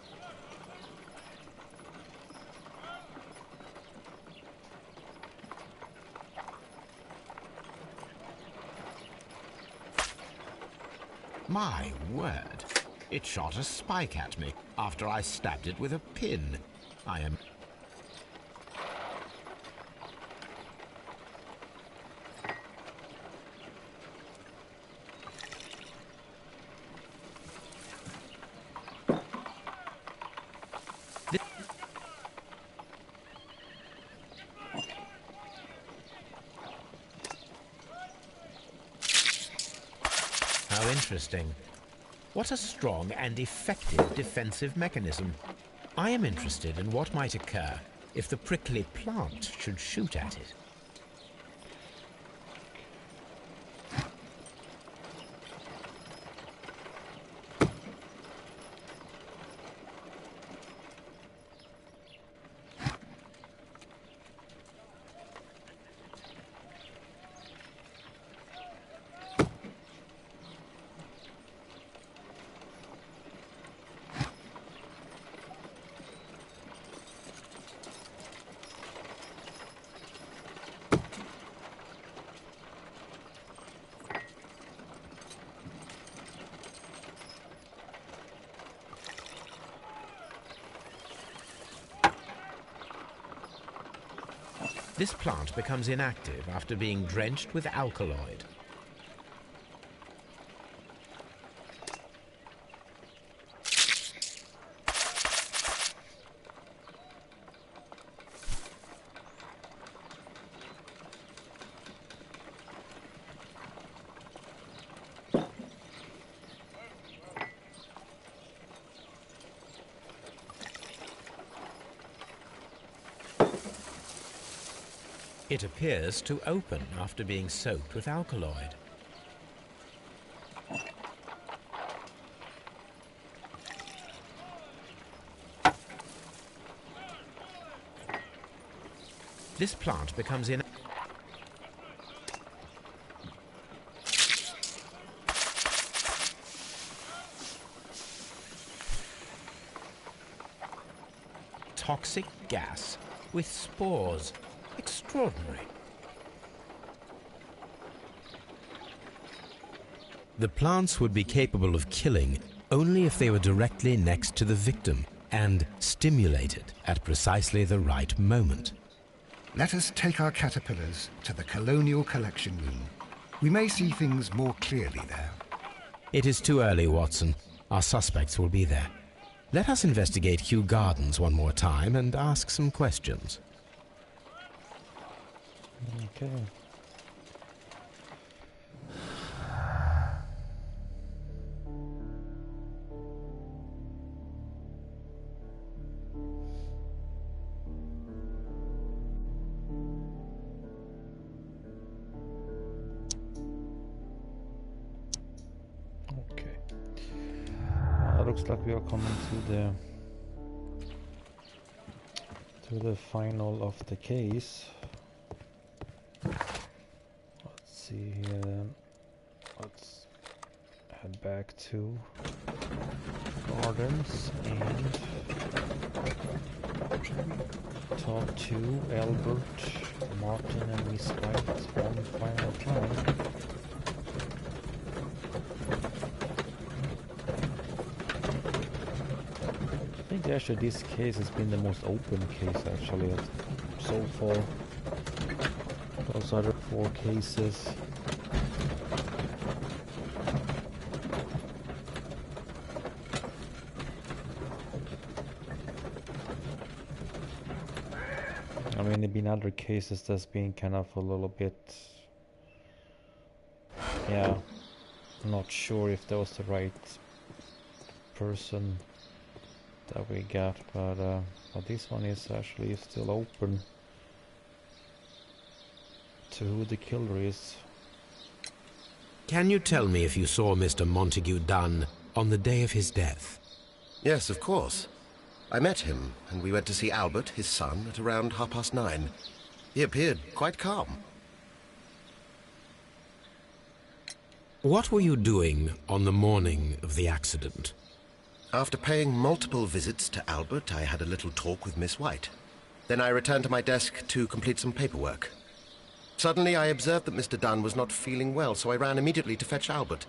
My word! It shot a spike at me after I stabbed it with a pin. I am... How interesting. What a strong and effective defensive mechanism. I am interested in what might occur if the prickly plant should shoot at it. This plant becomes inactive after being drenched with alkaloid. It appears to open after being soaked with alkaloid. This plant becomes in... toxic gas with spores. Extraordinary. The plants would be capable of killing only if they were directly next to the victim and stimulated at precisely the right moment. Let us take our caterpillars to the Colonial Collection Room. We may see things more clearly there. It is too early, Watson. Our suspects will be there. Let us investigate Kew Gardens one more time and ask some questions. Okay. Okay. Looks like we are coming to the final of the case. Let's see here then. Let's head back to Gardens and talk to Albert, Martin and Miss White one final time. I think actually this case has been the most open case actually so far. Those other 4 cases. I mean, there have been other cases that's been kind of a little bit, yeah, not sure if that was the right person that we got, but this one is actually still open to who the killer is. Can you tell me if you saw Mr. Montague Dunn on the day of his death? Yes, of course. I met him, and we went to see Albert, his son, at around 9:30. He appeared quite calm. What were you doing on the morning of the accident? After paying multiple visits to Albert, I had a little talk with Miss White. Then I returned to my desk to complete some paperwork. Suddenly I observed that Mr. Dunn was not feeling well, so I ran immediately to fetch Albert.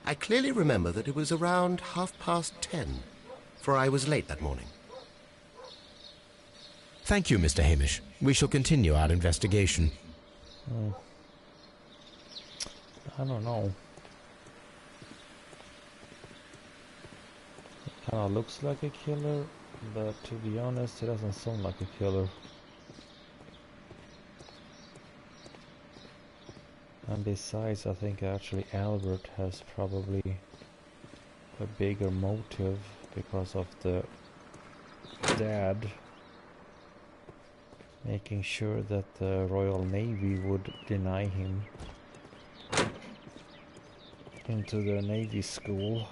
I clearly remember that it was around 10:30, for I was late that morning. Thank you, Mr. Hamish. We shall continue our investigation. I don't know. It kind of looks like a killer, but to be honest, it doesn't sound like a killer. And besides, I think actually Albert has probably a bigger motive because of the dad making sure that the Royal Navy would deny him into the Navy school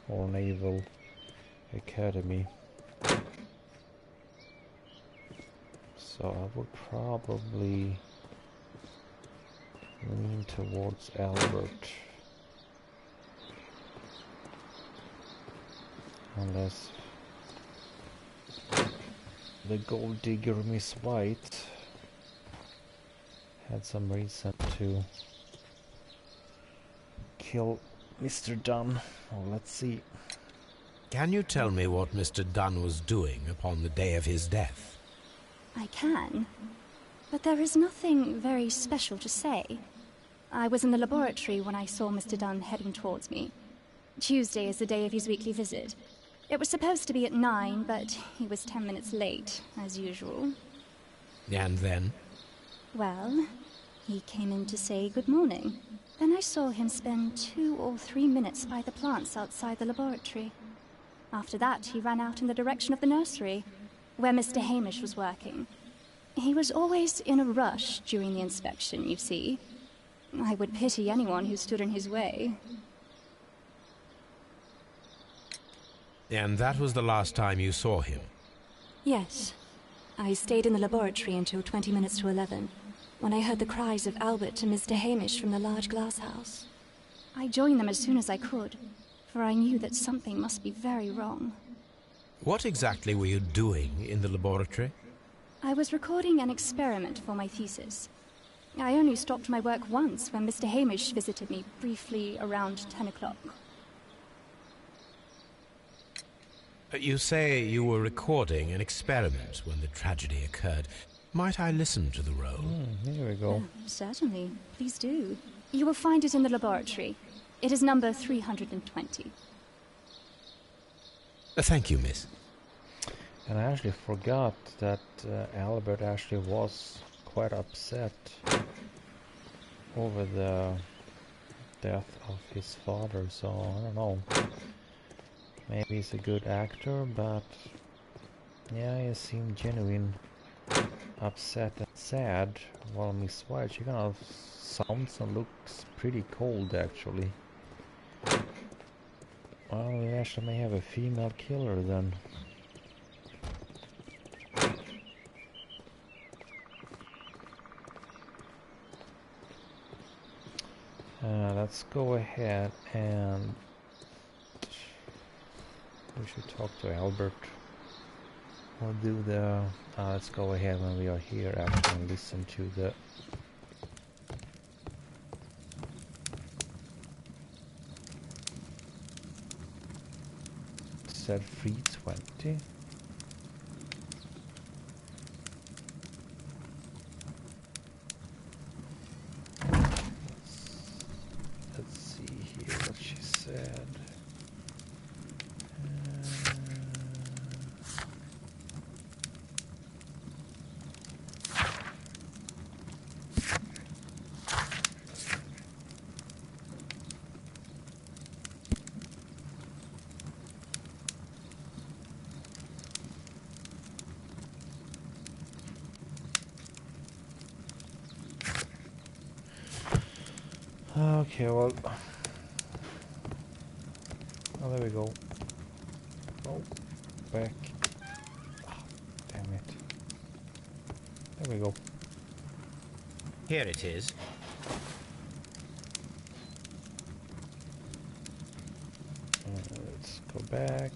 or Naval Academy. So I would probably lean towards Albert, unless the gold digger Miss White had some reason to kill Mr. Dunn. Well, let's see. Can you tell me what Mr. Dunn was doing upon the day of his death? I can, but there is nothing very special to say. I was in the laboratory when I saw Mr. Dunn heading towards me. Tuesday is the day of his weekly visit. It was supposed to be at 9, but he was 10 minutes late, as usual. And then? Well, he came in to say good morning. Then I saw him spend 2 or 3 minutes by the plants outside the laboratory. After that, he ran out in the direction of the nursery, where Mr. Hamish was working. He was always in a rush during the inspection, you see. I would pity anyone who stood in his way. And that was the last time you saw him? Yes. I stayed in the laboratory until 20 minutes to 11, when I heard the cries of Albert and Mr. Hamish from the large glass house. I joined them as soon as I could, for I knew that something must be very wrong. What exactly were you doing in the laboratory? I was recording an experiment for my thesis. I only stopped my work once when Mr. Hamish visited me briefly around 10 o'clock. You say you were recording an experiment when the tragedy occurred. Might I listen to the roll? Here we go. Certainly. Please do. You will find it in the laboratory. It is number 320. Thank you, miss. And I actually forgot that Albert actually was quite upset over the death of his father, so I don't know. Maybe he's a good actor, but yeah, he seemed genuine upset and sad, while Miss White, she kind of sounds and looks pretty cold actually. Well, we actually may have a female killer then. Let's go ahead and we should talk to Albert. We'll do the let's go ahead when we are here actually and listen to the said 320. Let's see here what she said. Okay, well, oh, there we go. Oh, back. Oh, damn it. There we go. Here it is. back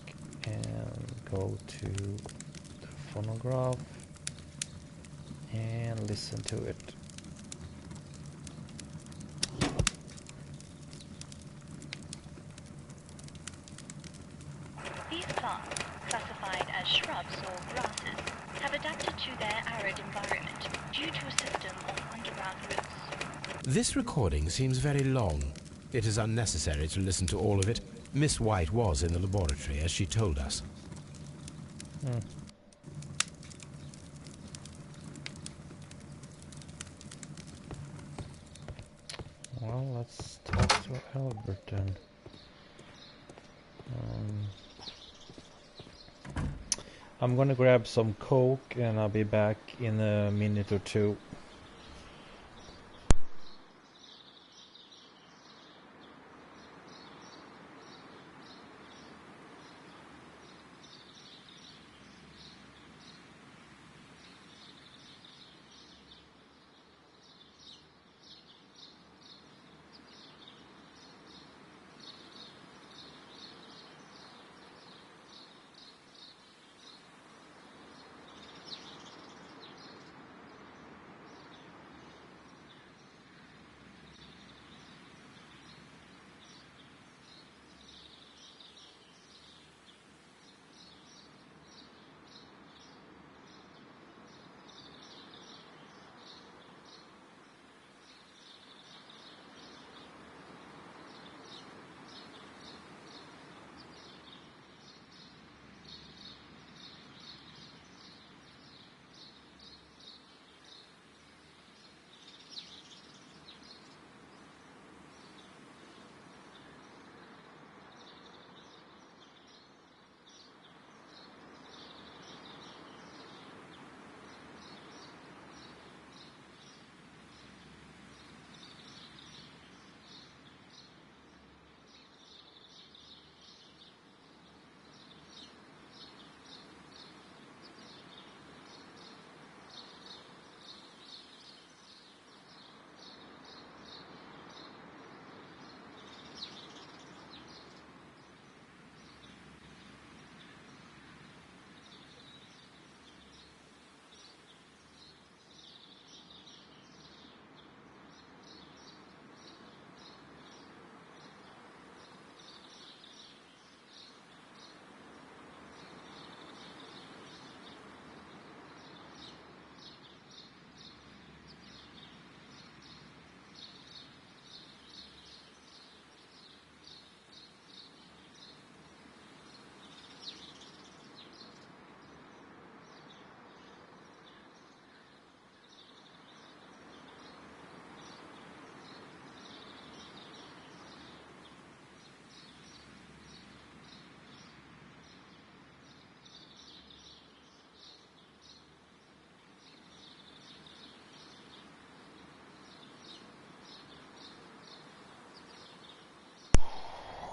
and go to the phonograph and listen to it. These plants, classified as shrubs or grasses, have adapted to their arid environment due to a system of underground roots. This recording seems very long. It is unnecessary to listen to all of it. Miss White was in the laboratory, as she told us. Well, let's talk to Albert then. I'm gonna grab some Coke and I'll be back in a minute or two.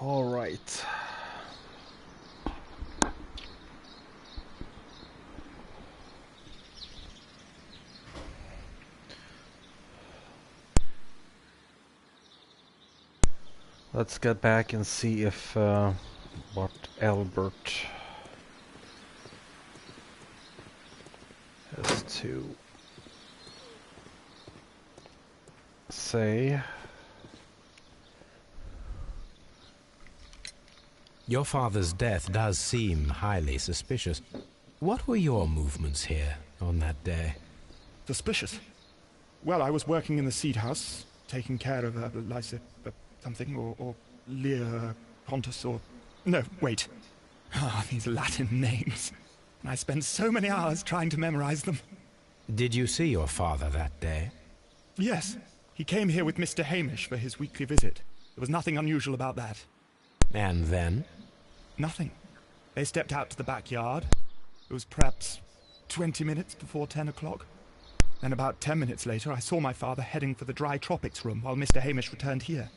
All right. Let's get back and see if what Albert has to say. Your father's death does seem highly suspicious. What were your movements here on that day? Suspicious? Well, I was working in the seed house, taking care of something, or Lear Pontus, or... No, wait. Ah, these Latin names. I spent so many hours trying to memorize them. Did you see your father that day? Yes. He came here with Mr. Hamish for his weekly visit. There was nothing unusual about that. And then? Nothing. They stepped out to the backyard. It was perhaps 20 minutes before 10 o'clock. Then about 10 minutes later, I saw my father heading for the dry tropics room while Mr. Hamish returned here.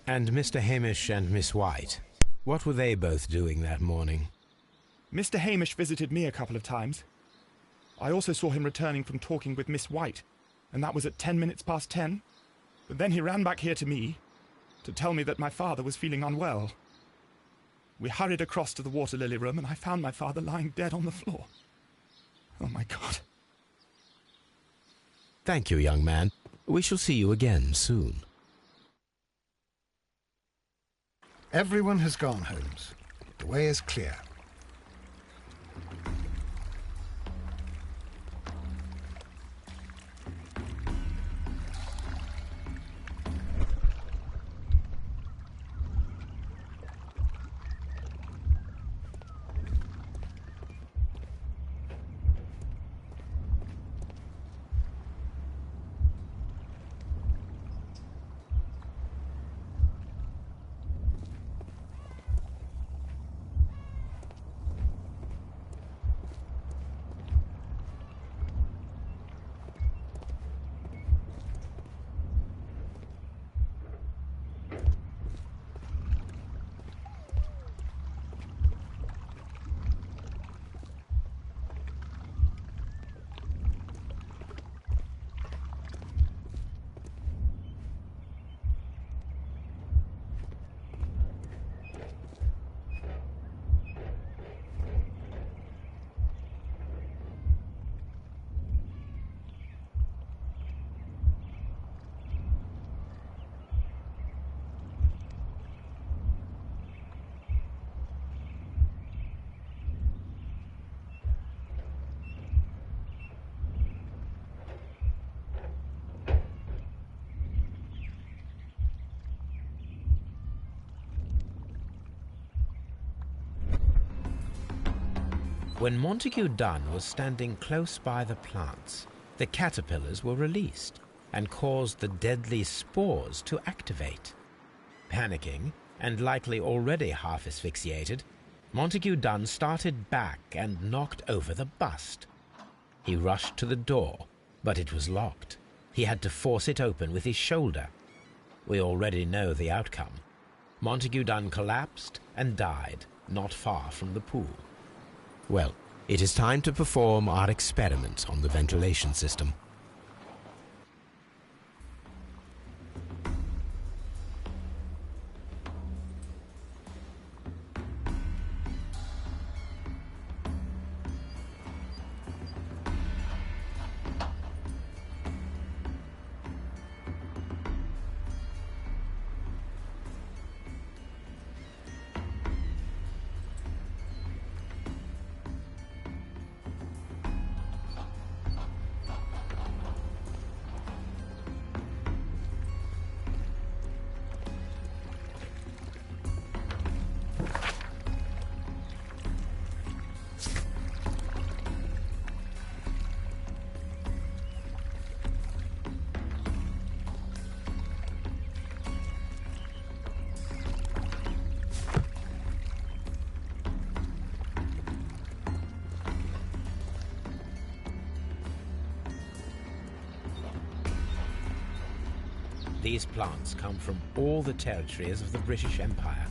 And Mr. Hamish and Miss White, what were they both doing that morning? Mr. Hamish visited me a couple of times. I also saw him returning from talking with Miss White, and that was at 10 minutes past 10. But then he ran back here to me. to tell me that my father was feeling unwell. We hurried across to the water lily room, and I found my father lying dead on the floor. Oh, my God. Thank you, young man. We shall see you again soon. Everyone has gone, Holmes. The way is clear. When Montague Dunn was standing close by the plants, the caterpillars were released and caused the deadly spores to activate. Panicking, and likely already half asphyxiated, Montague Dunn started back and knocked over the bust. He rushed to the door, but it was locked. He had to force it open with his shoulder. We already know the outcome. Montague Dunn collapsed and died not far from the pool. Well, it is time to perform our experiment on the ventilation system. These plants come from all the territories of the British Empire.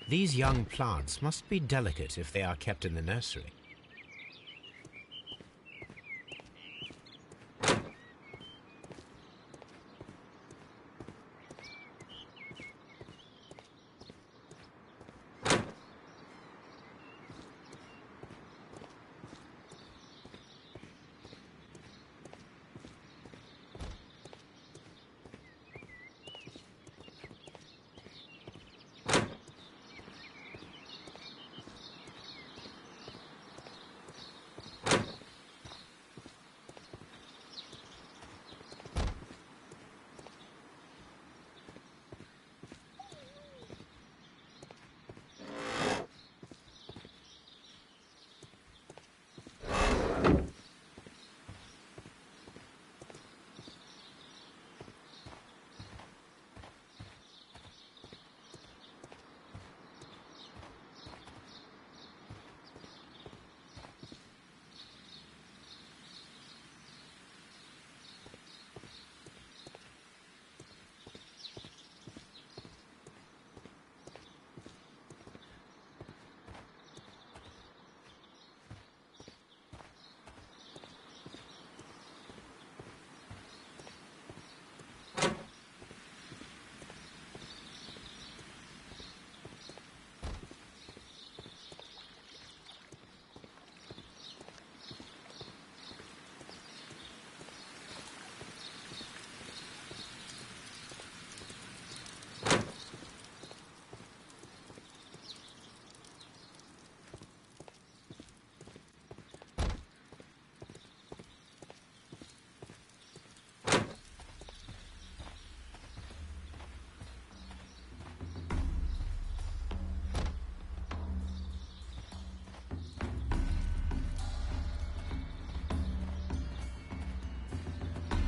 These young plants must be delicate if they are kept in the nursery.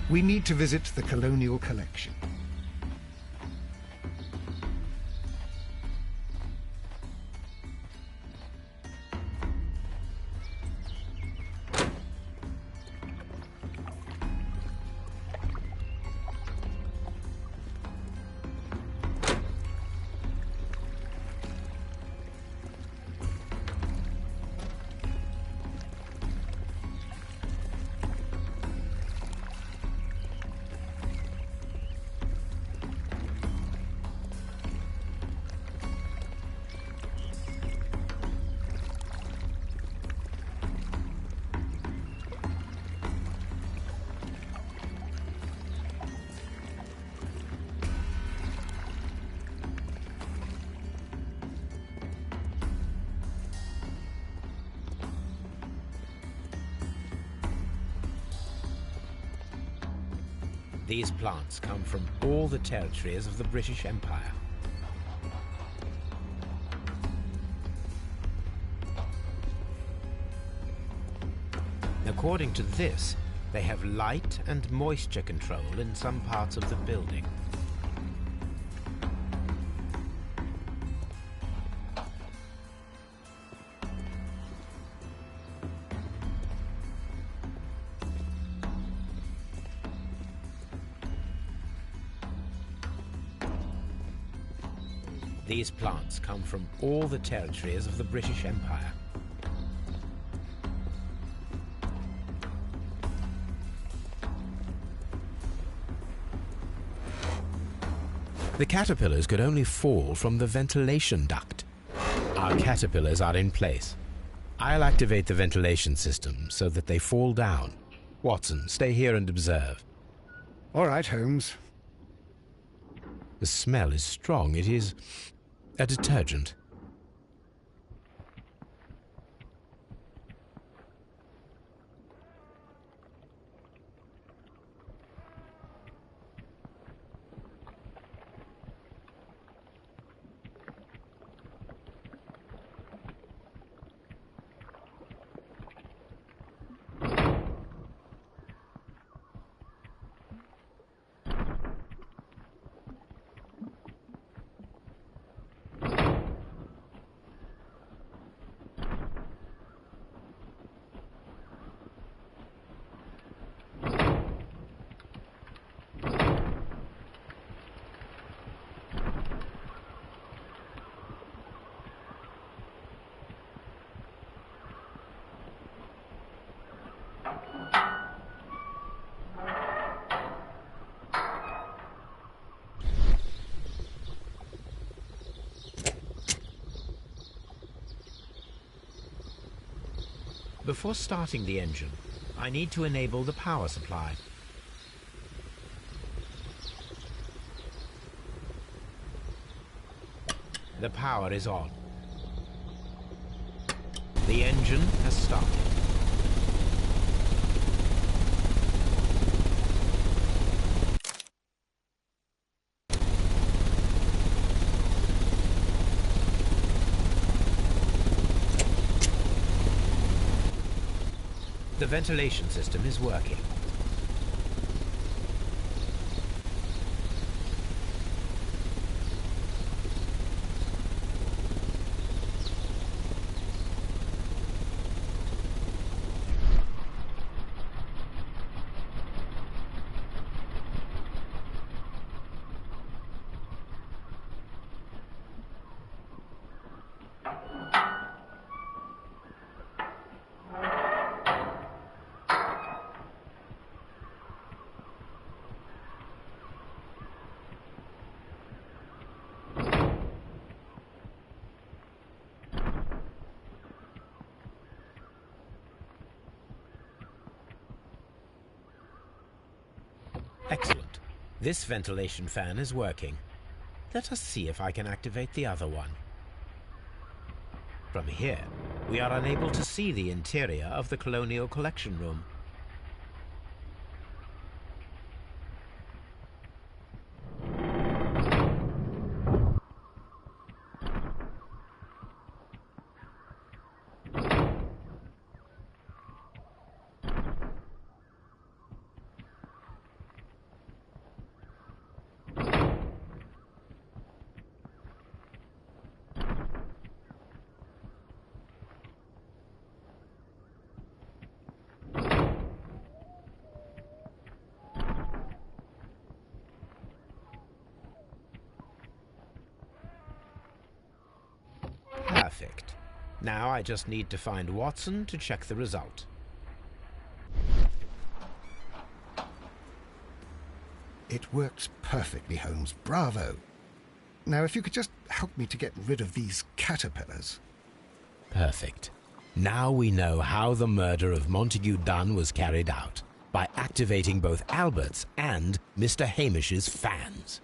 We need to visit the Colonial Collection. These plants come from all the territories of the British Empire. According to this, they have light and moisture control in some parts of the building. These plants come from all the territories of the British Empire. The caterpillars could only fall from the ventilation duct. Our caterpillars are in place. I'll activate the ventilation system so that they fall down. Watson, stay here and observe. All right, Holmes. The smell is strong. It is a detergent. Before starting the engine, I need to enable the power supply. The power is on. The engine has started. The ventilation system is working. Excellent. This ventilation fan is working. Let us see if I can activate the other one. From here, we are unable to see the interior of the Colonial Collection Room. Perfect. Now I just need to find Watson to check the result. It works perfectly, Holmes. Bravo. Now, if you could just help me to get rid of these caterpillars. Perfect. Now we know how the murder of Montague Dunn was carried out, by activating both Albert's and Mr. Hamish's fans.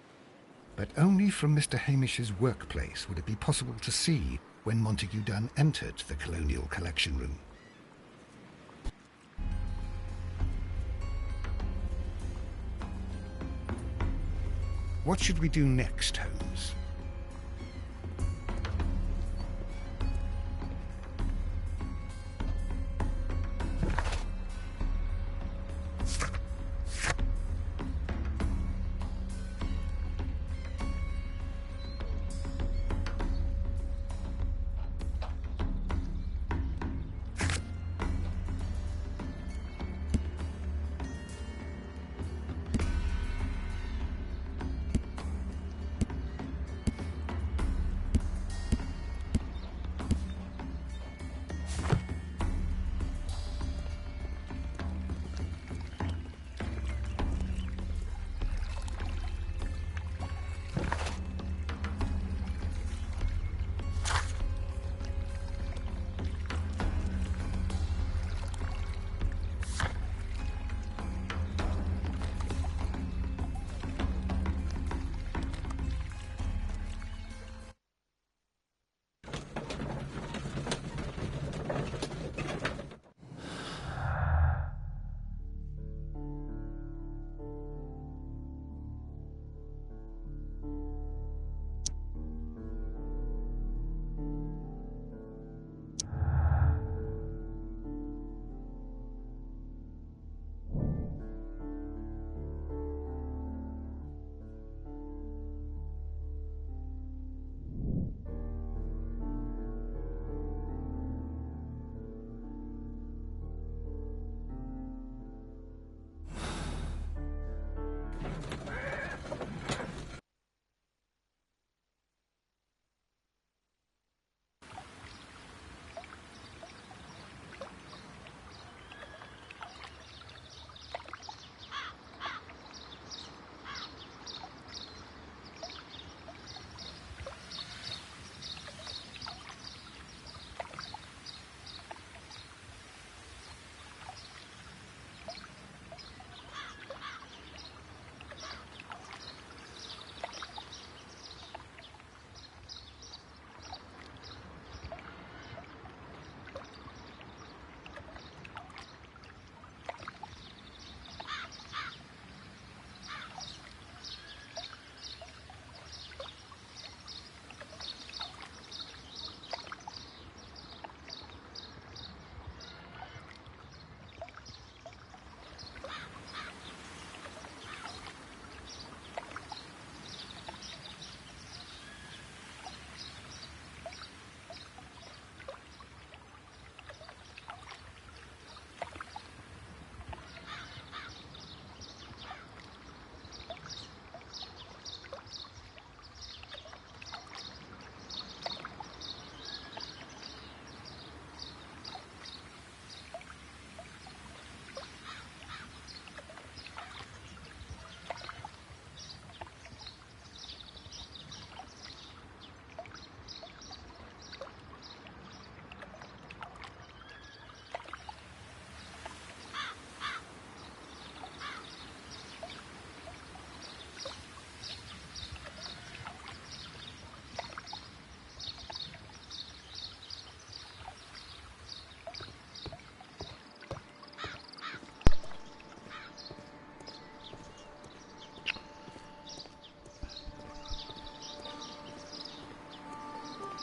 But only from Mr. Hamish's workplace would it be possible to see when Montague Dunn entered the Colonial Collection Room. What should we do next, Holmes?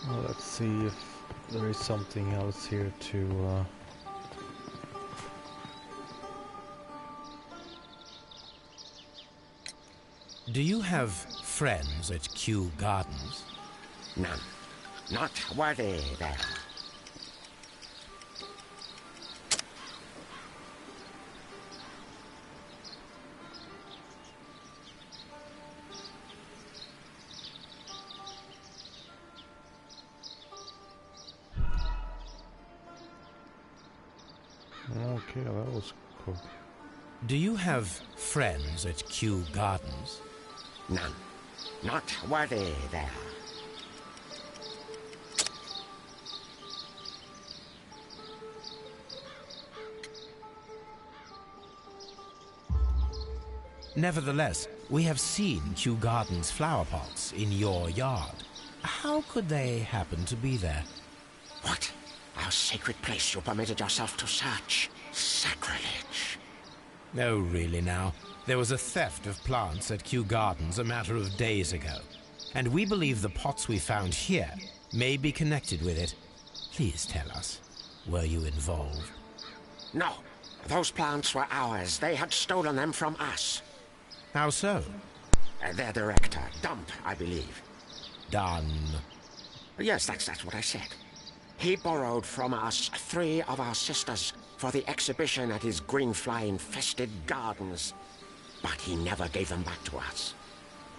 Well, let's see if there is something else here to... Do you have friends at Kew Gardens? None. Not worthy there. Okay, that was cool. Do you have friends at Kew Gardens? None. Not worthy there. Nevertheless, we have seen Kew Gardens flower pots in your yard. How could they happen to be there? What? Our sacred place you permitted yourself to search? Sacrilege. No, really now. There was a theft of plants at Kew Gardens a matter of days ago, and we believe the pots we found here may be connected with it. Please tell us, were you involved? No. Those plants were ours. They had stolen them from us. How so? Their director, Dump, I believe. Done. Yes, that's what I said. He borrowed from us 3 of our sisters for the exhibition at his green fly-infested gardens. But he never gave them back to us.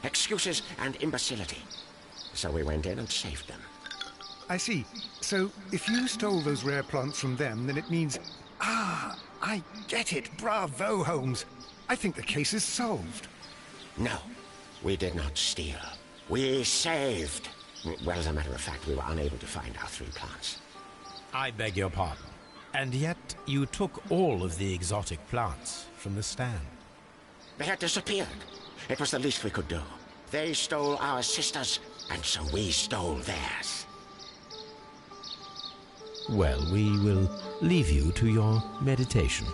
Excuses and imbecility. So we went in and saved them. I see. So, if you stole those rare plants from them, then it means... Ah, I get it. Bravo, Holmes. I think the case is solved. No, we did not steal. We saved. Well, as a matter of fact, we were unable to find our 3 plants. I beg your pardon. And yet you took all of the exotic plants from the stand. They had disappeared. It was the least we could do. They stole our sisters, and so we stole theirs. Well, we will leave you to your meditation.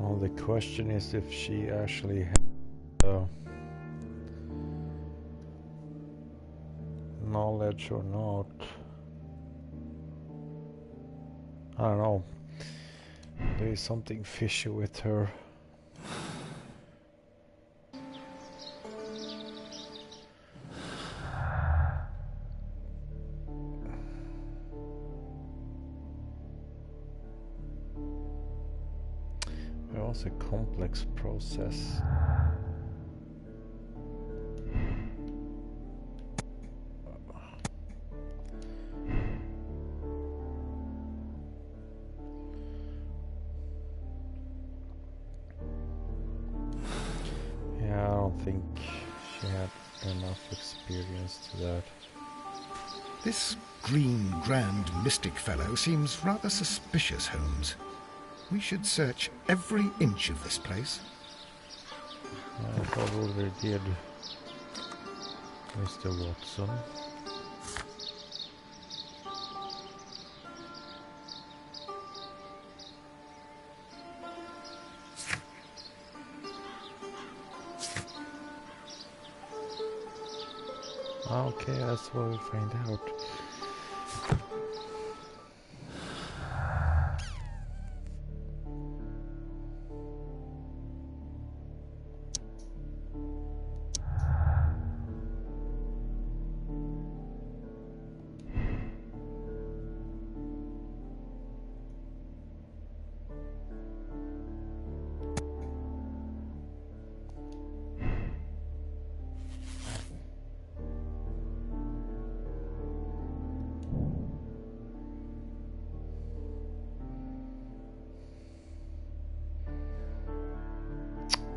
Well, the question is if she actually had knowledge or not. I don't know. There is something fishy with her. It was a complex process. Yeah, I don't think she had enough experience to that. This green Grand Mystic fellow seems rather suspicious, Holmes. We should search every inch of this place. I thought we already did, Mr. Watson. Okay, that's what we'll find out.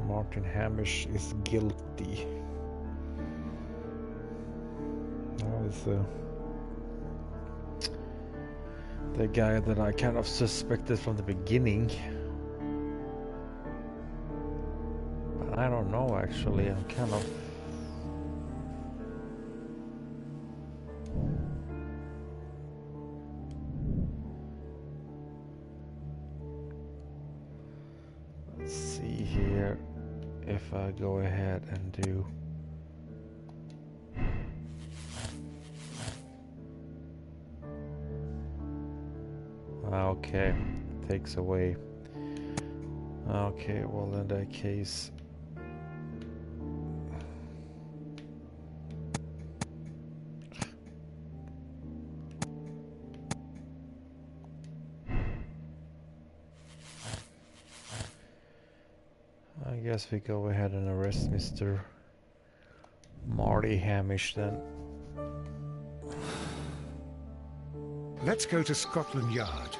Martin Hamish is guilty. That was the guy that I kind of suspected from the beginning. But I don't know, actually. I'm kind of... Let's see here. If I go ahead and do okay, takes away. Okay, well in that case I guess we go ahead and arrest Mr. Marty Hamish then. Let's go to Scotland Yard.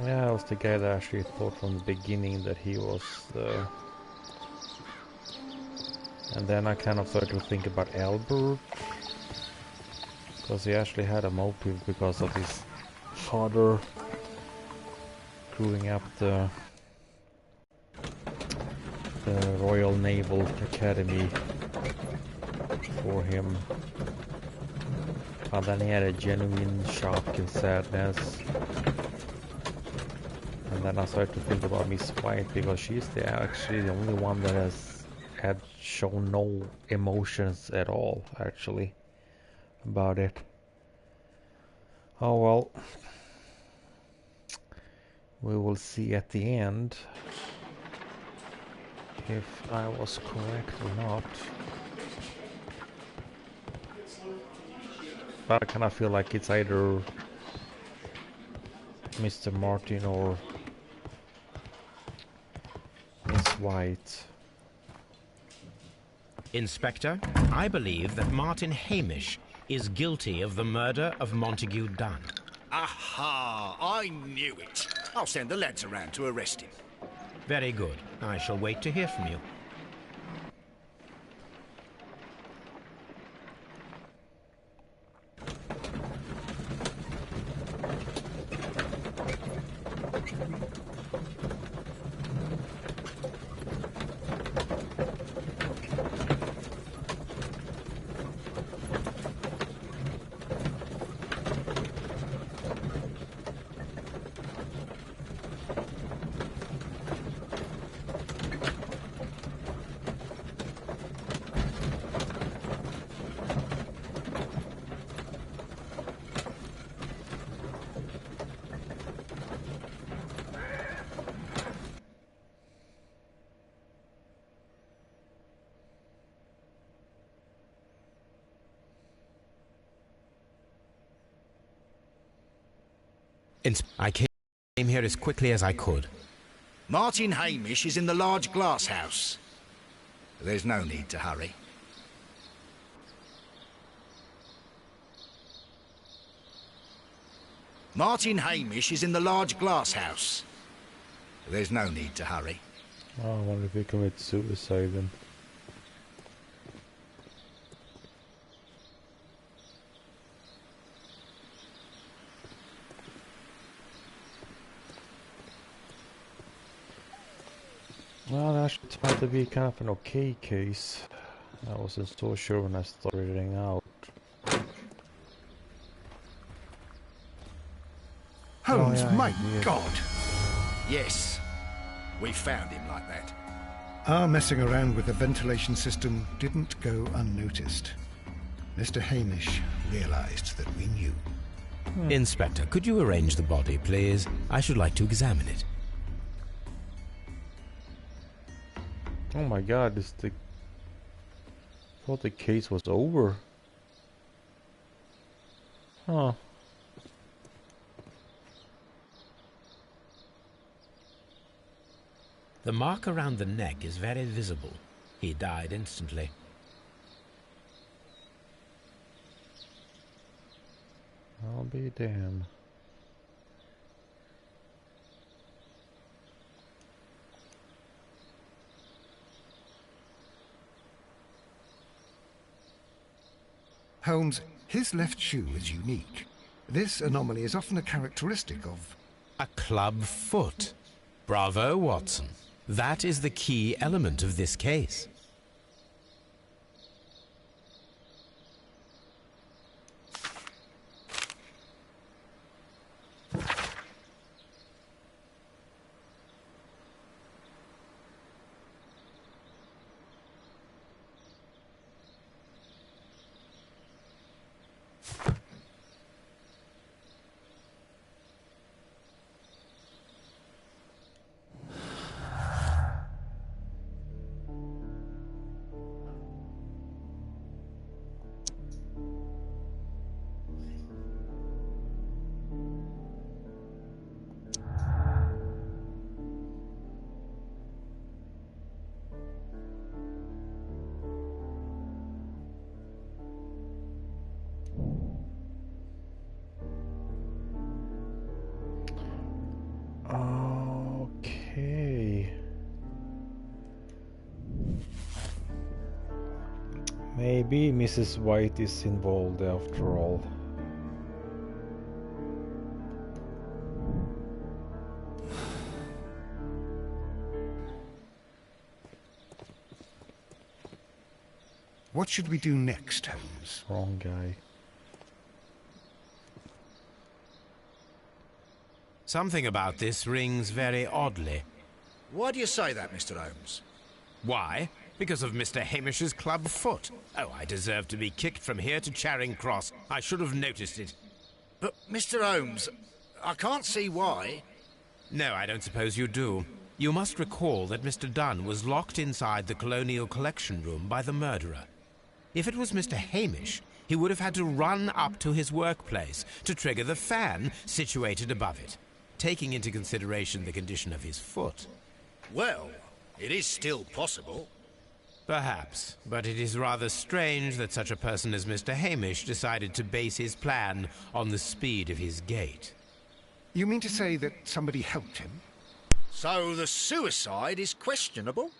Yeah, that was the guy that actually thought from the beginning that he was and then I kind of started to think about Albert, because he actually had a motive because of his father screwing up the Royal Naval Academy for him. And then he had a genuine shock and sadness. And then I started to think about Miss White, because she's actually the only one that had shown no emotions at all, actually, about it. Oh well. We will see at the end if I was correct or not. But I kind of feel like it's either Mr. Martin or Miss White. Inspector, I believe that Martin Hamish is guilty of the murder of Montague Dunn. Aha! I knew it. I'll send the lads around to arrest him. Very good. I shall wait to hear from you. I came here as quickly as I could. Martin Hamish is in the large glass house. There's no need to hurry. Martin Hamish is in the large glass house. There's no need to hurry. Oh, I wonder if he commits suicide then. Well, that actually turned out to be kind of an okay case. I wasn't so sure when I started reading out. Holmes, Oh, yeah, my yeah. God! Yes, we found him like that. Our messing around with the ventilation system didn't go unnoticed. Mr. Hamish realized that we knew. Inspector, could you arrange the body, please? I should like to examine it. Oh my God, this the... I thought the case was over. Huh. The mark around the neck is very visible. He died instantly. I'll be damned. Holmes, his left shoe is unique. This anomaly is often a characteristic of... A club foot. Bravo, Watson. That is the key element of this case. Okay. Maybe Mrs. White is involved after all. What should we do next, Holmes? Wrong guy. Something about this rings very oddly. Why do you say that, Mr. Holmes? Why? Because of Mr. Hamish's club foot. Oh, I deserve to be kicked from here to Charing Cross. I should have noticed it. But, Mr. Holmes, I can't see why. No, I don't suppose you do. You must recall that Mr. Dunn was locked inside the Colonial Collection Room by the murderer. If it was Mr. Hamish, he would have had to run up to his workplace to trigger the fan situated above it, taking into consideration the condition of his foot. Well, it is still possible. Perhaps, but it is rather strange that such a person as Mr. Hamish decided to base his plan on the speed of his gait. You mean to say that somebody helped him? So the suicide is questionable?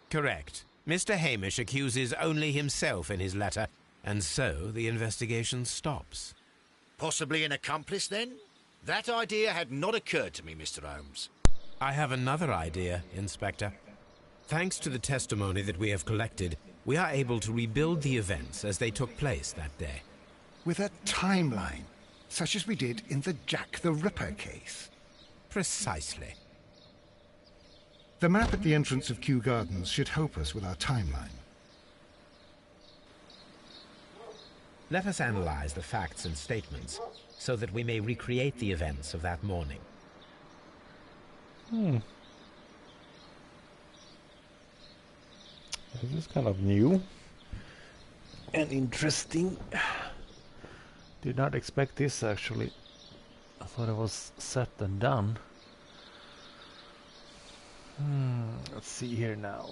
Correct. Mr. Hamish accuses only himself in his letter, and so the investigation stops. Possibly an accomplice, then? That idea had not occurred to me, Mr. Holmes. I have another idea, Inspector. Thanks to the testimony that we have collected, we are able to rebuild the events as they took place that day. With a timeline, such as we did in the Jack the Ripper case. Precisely. The map at the entrance of Kew Gardens should help us with our timeline. Let us analyze the facts and statements so that we may recreate the events of that morning. This is kind of new and interesting. Did not expect this actually. thought it was set and done. Let's see here now.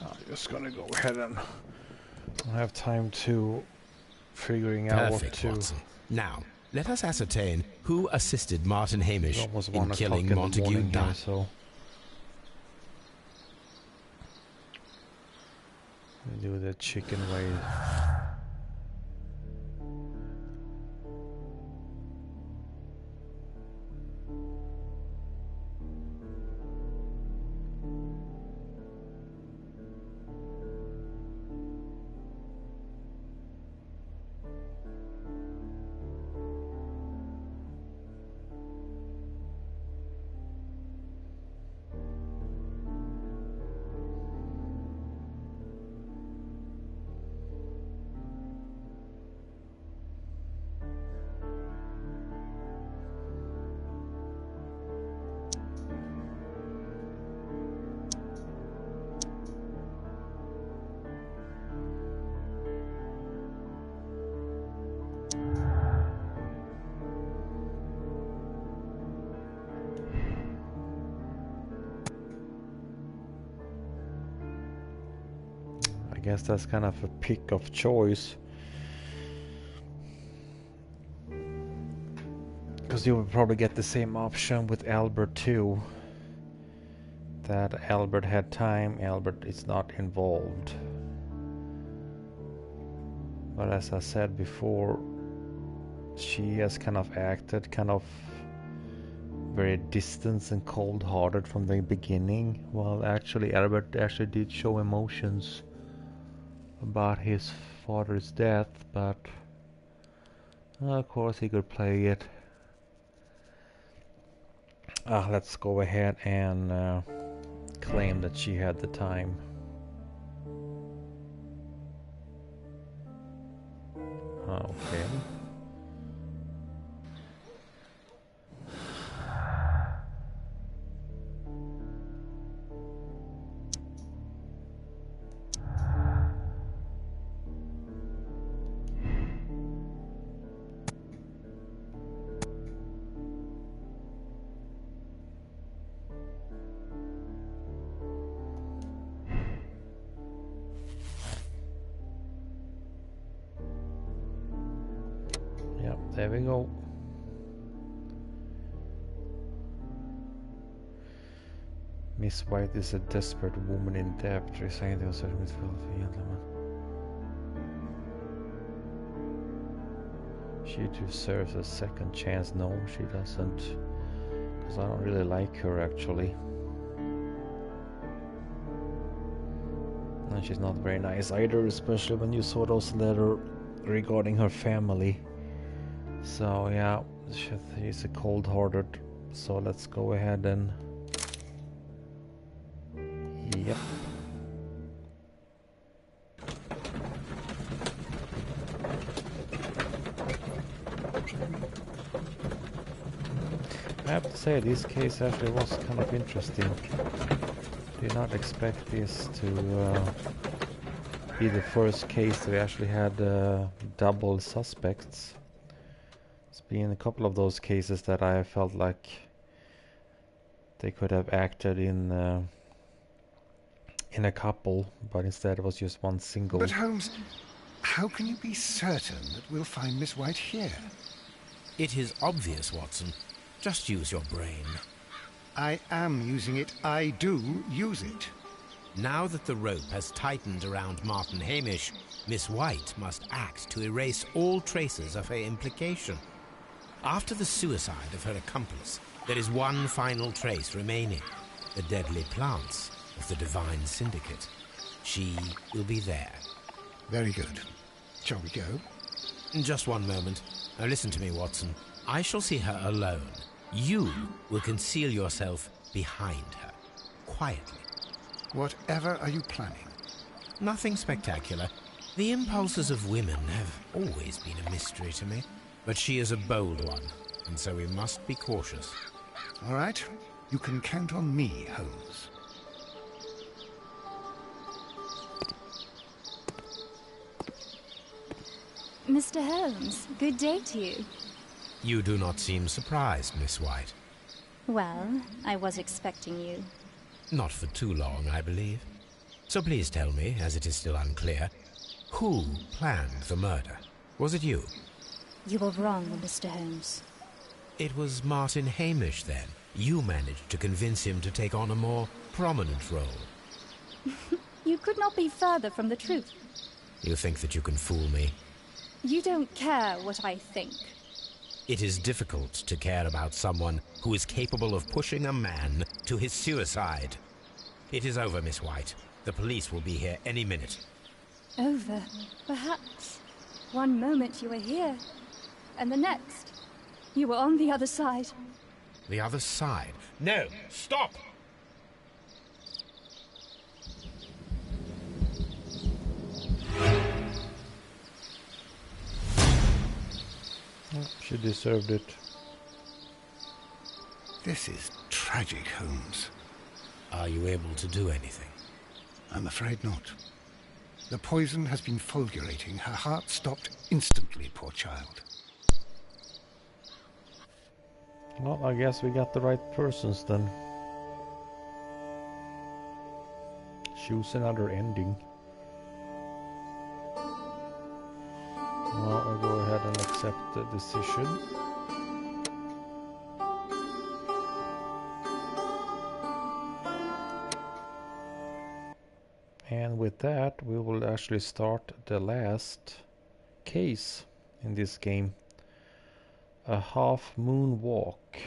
I'm just gonna go ahead and I have time to figuring out Perfect, what to. Watson. Now, let us ascertain who assisted Martin Hamish Almost in 1 o'clock killing in the Montague morning here, Dunn. so do the chicken way. I guess that's kind of a pick of choice. Because you will probably get the same option with Albert too. That Albert had time, Albert is not involved. But as I said before, she has kind of acted kind of very distant and cold-hearted from the beginning. Well, actually Albert actually did show emotions about his father's death, but of course he could play it Let's go ahead and claim that she had the time. Okay. Yep, there we go. Miss White is a desperate woman in debt, resigned to certain with wealthy gentleman. She deserves a second chance. No, she doesn't. Because I don't really like her, actually. And she's not very nice either, especially when you saw those letters regarding her family. So yeah, she's a cold-hearted. So let's go ahead and... Yep. I have to say, this case actually was kind of interesting. Did not expect this to be the first case that we actually had double suspects. It's been a couple of those cases that I felt like they could have acted in a couple, but instead it was just one single. But Holmes, how can you be certain that we'll find Miss White here? It is obvious, Watson. Just use your brain. I am using it. I do use it. Now that the rope has tightened around Martin Hamish, Miss White must act to erase all traces of her implication. After the suicide of her accomplice, there is one final trace remaining: the deadly plants of the Divine Syndicate. She will be there. Very good. Shall we go? Just one moment. Now listen to me, Watson. I shall see her alone. You will conceal yourself behind her, quietly. Whatever are you planning? Nothing spectacular. The impulses of women have always been a mystery to me. But she is a bold one, and so we must be cautious. All right. You can count on me, Holmes. Mr. Holmes, good day to you. You do not seem surprised, Miss White. Well, I was expecting you. Not for too long, I believe. So please tell me, as it is still unclear, who planned the murder? Was it you? You were wrong, Mr. Holmes. It was Martin Hamish, then. You managed to convince him to take on a more prominent role. You could not be further from the truth. You think that you can fool me? You don't care what I think. It is difficult to care about someone who is capable of pushing a man to his suicide. It is over, Miss White. The police will be here any minute. Over, perhaps. One moment you were here, and the next, you were on the other side. The other side? No! Stop! She deserved it. This is tragic, Holmes. Are you able to do anything? I'm afraid not. The poison has been fulgurating. Her heart stopped instantly, poor child. Well, I guess we got the right persons then. Choose another ending. Well, I'll go ahead and accept the decision. And with that, we will actually start the last case in this game. A half moon walk.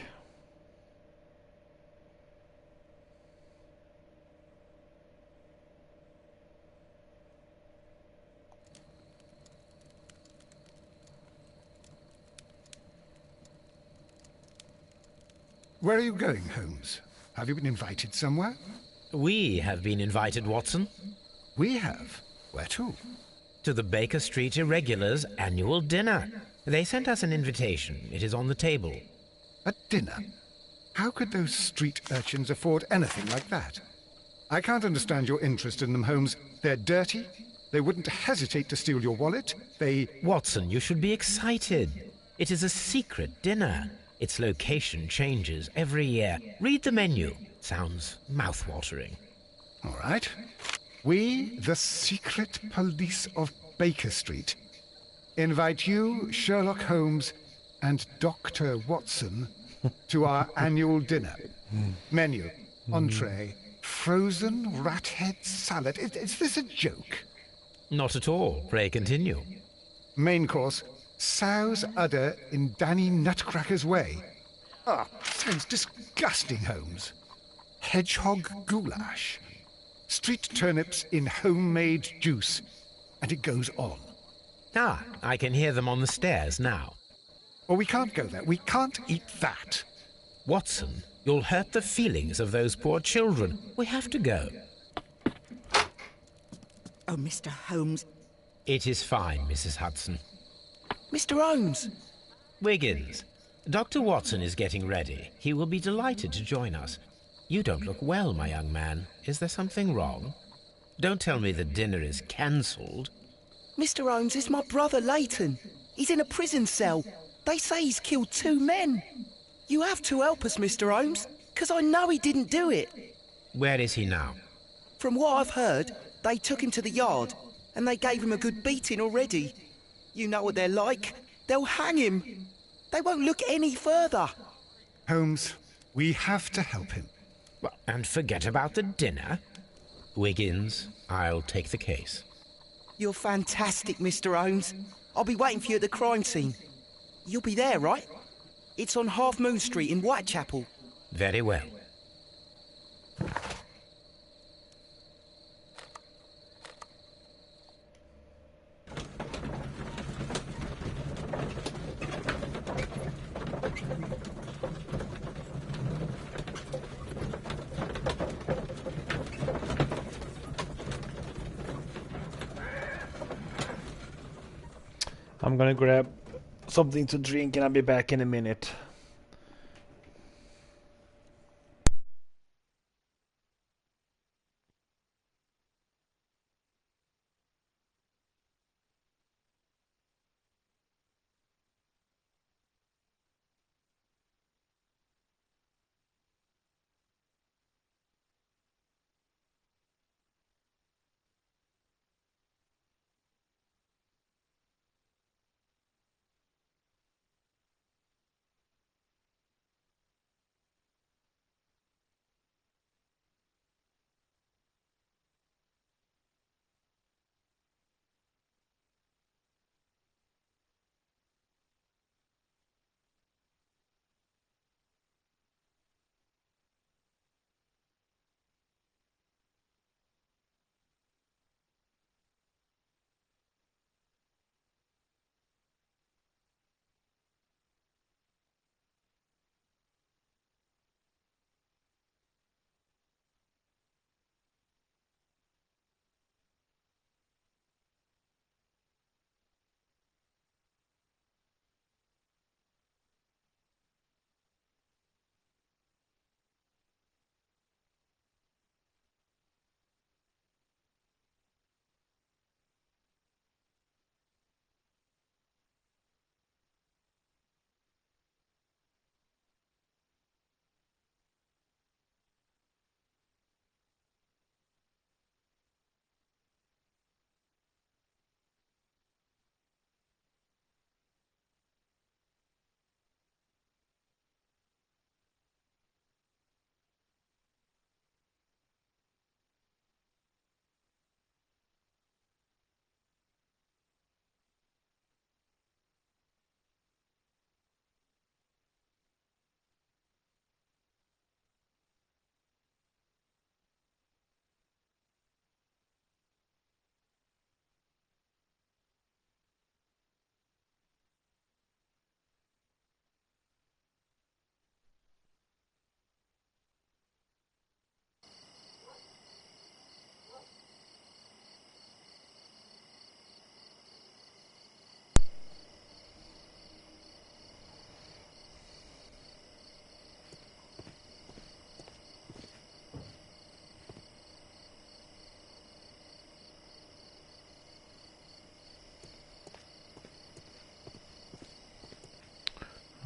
Where are you going, Holmes? Have you been invited somewhere? We have been invited, Watson. We have? Where to? To the Baker Street Irregulars' annual dinner. They sent us an invitation. It is on the table. A dinner? How could those street urchins afford anything like that? I can't understand your interest in them, Holmes. They're dirty. They wouldn't hesitate to steal your wallet. Watson, you should be excited. It is a secret dinner. Its location changes every year. Read the menu. Sounds mouth-watering. All right. We, the secret police of Baker Street, invite you, Sherlock Holmes, and Dr. Watson to our annual dinner. Menu, entree, frozen rat head salad. Is this a joke? Not at all. Pray continue. Main course, sow's udder in Danny Nutcracker's way. Sounds disgusting, Holmes. Hedgehog goulash. Street turnips in homemade juice. And it goes on. I can hear them on the stairs now. Well, we can't go there. We can't eat that. Watson, you'll hurt the feelings of those poor children. We have to go. Oh, Mr. Holmes. It is fine, Mrs. Hudson. Mr. Holmes! Wiggins, Dr. Watson is getting ready. He will be delighted to join us. You don't look well, my young man. Is there something wrong? Don't tell me the dinner is cancelled. Mr. Holmes, it's my brother Leighton. He's in a prison cell. They say he's killed 2 men. You have to help us, Mr. Holmes, because I know he didn't do it. Where is he now? From what I've heard, they took him to the yard, and they gave him a good beating already. You know what they're like. They'll hang him. They won't look any further. Holmes, we have to help him. And forget about the dinner? Wiggins, I'll take the case. You're fantastic, Mr. Holmes. I'll be waiting for you at the crime scene. You'll be there, right? It's on Half Moon Street in Whitechapel. Very well. I'm gonna grab something to drink and I'll be back in a minute.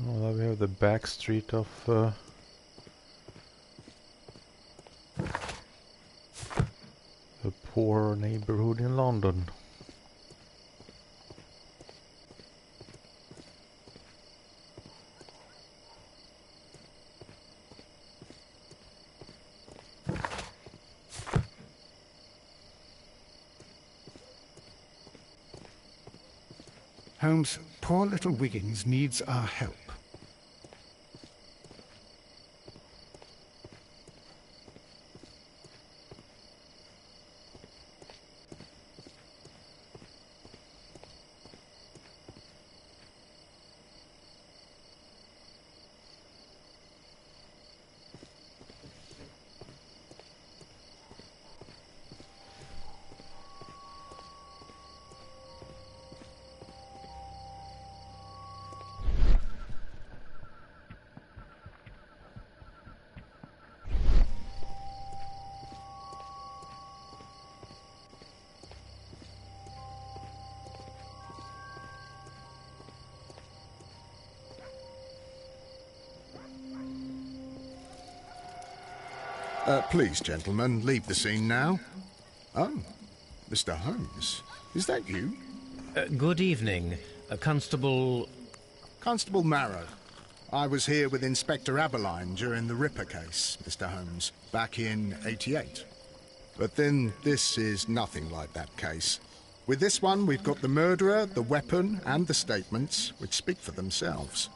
Oh, now we have the back street of a poor neighborhood in London. Holmes, poor little Wiggins needs our help. Please, gentlemen, leave the scene now. Oh, Mr. Holmes, is that you? Good evening, Constable... Constable Marrow. I was here with Inspector Aberline during the Ripper case, Mr. Holmes, back in '88. But then this is nothing like that case. With this one, we've got the murderer, the weapon, and the statements, which speak for themselves.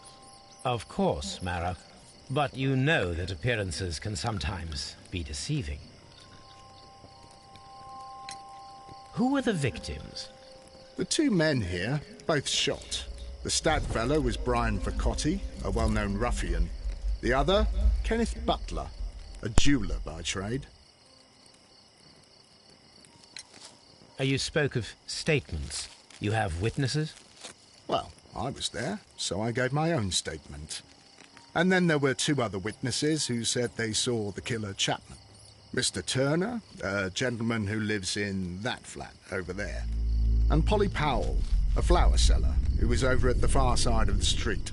Of course, Marrow. But you know that appearances can sometimes be deceiving. Who were the victims? The two men here, both shot. The stab fellow was Brian Vercotti, a well-known ruffian. The other, Kenneth Butler, a jeweller by trade. You spoke of statements. You have witnesses? Well, I was there, so I gave my own statement. And then there were two other witnesses who said they saw the killer Chapman. Mr. Turner, a gentleman who lives in that flat over there. And Polly Powell, a flower seller, who was over at the far side of the street.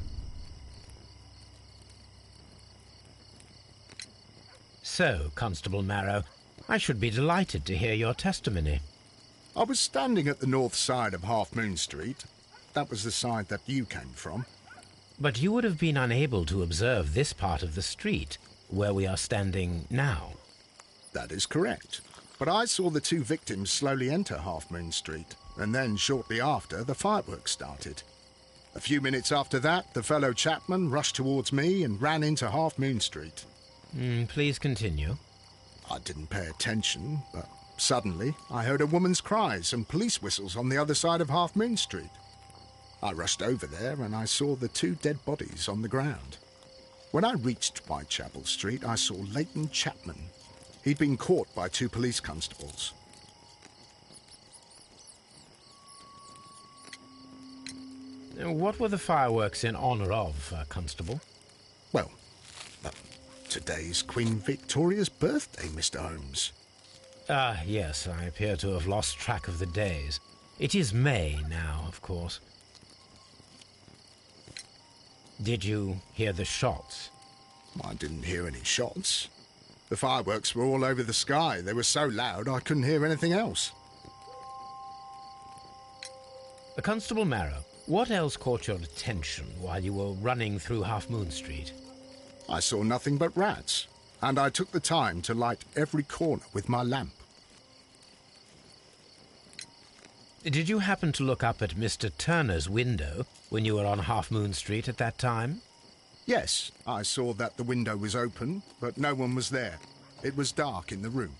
So, Constable Marrow, I should be delighted to hear your testimony. I was standing at the north side of Half Moon Street. That was the side that you came from. But you would have been unable to observe this part of the street, where we are standing now. That is correct. But I saw the two victims slowly enter Half Moon Street, and then shortly after, the fireworks started. A few minutes after that, the fellow Chapman rushed towards me and ran into Half Moon Street. Please continue. I didn't pay attention, but suddenly I heard a woman's cries and police whistles on the other side of Half Moon Street. I rushed over there and I saw the two dead bodies on the ground. When I reached Whitechapel Street, I saw Leighton Chapman. He'd been caught by two police constables. What were the fireworks in honour of, Constable? Well, today's Queen Victoria's birthday, Mr. Holmes. Ah, yes, I appear to have lost track of the days. It is May now, of course. Did you hear the shots? I didn't hear any shots. The fireworks were all over the sky. They were so loud I couldn't hear anything else. Constable Marrow, what else caught your attention while you were running through Half Moon Street? I saw nothing but rats, and I took the time to light every corner with my lamp. Did you happen to look up at Mr. Turner's window when you were on Half Moon Street at that time? Yes, I saw that the window was open, but no one was there. It was dark in the room.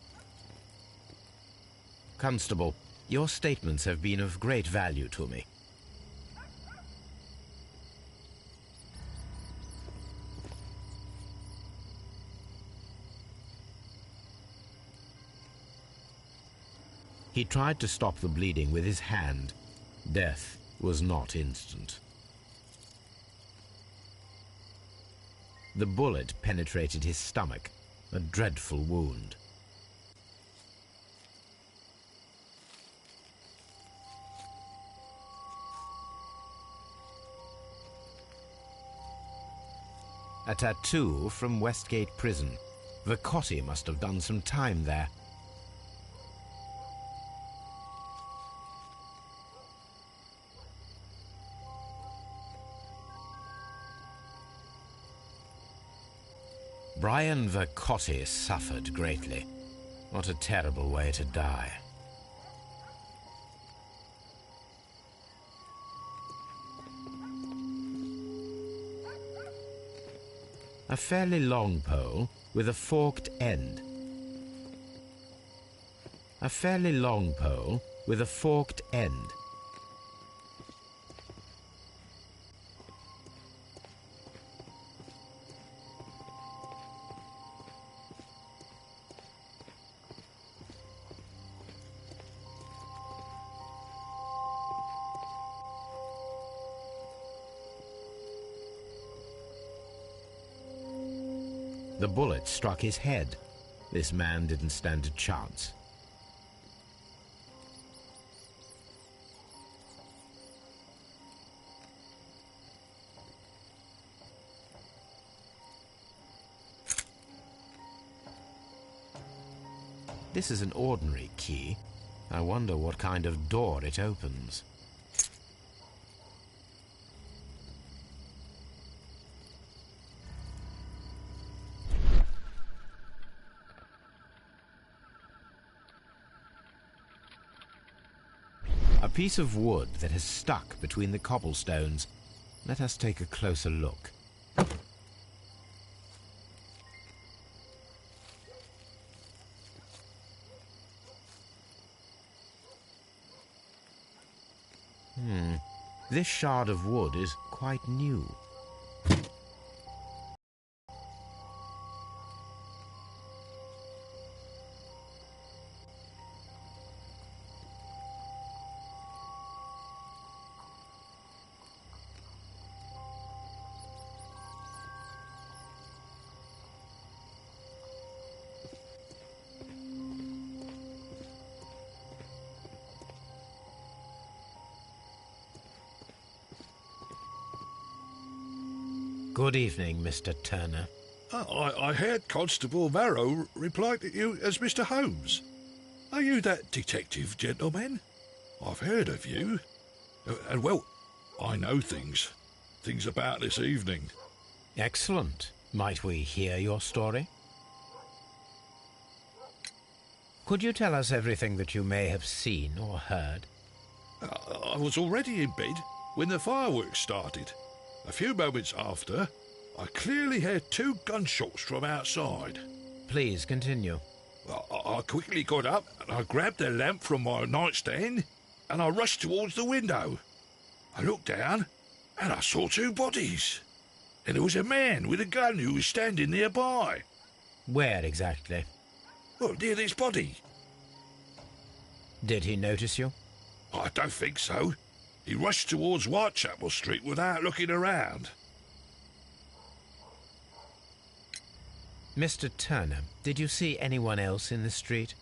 Constable, your statements have been of great value to me. He tried to stop the bleeding with his hand. Death was not instant. The bullet penetrated his stomach, a dreadful wound. A tattoo from Westgate Prison. Vacotti must have done some time there. Brian Vacotti suffered greatly. What a terrible way to die. A fairly long pole with a forked end. A fairly long pole with a forked end. The bullet struck his head. This man didn't stand a chance. This is an ordinary key. I wonder what kind of door it opens. A piece of wood that has stuck between the cobblestones. Let us take a closer look. This shard of wood is quite new. Good evening, Mr. Turner. I heard Constable Marrow reply to you as Mr. Holmes. Are you that detective gentleman? I've heard of you. And, well, I know things about this evening. Excellent. Might we hear your story? Could you tell us everything that you may have seen or heard? I was already in bed when the fireworks started. A few moments after, I clearly heard 2 gunshots from outside. Please continue. I quickly got up and I grabbed a lamp from my nightstand and I rushed towards the window. I looked down and I saw 2 bodies. And there was a man with a gun who was standing nearby. Where exactly? Well, near this body. Did he notice you? I don't think so. He rushed towards Whitechapel Street without looking around. Mr. Turner, did you see anyone else in the street?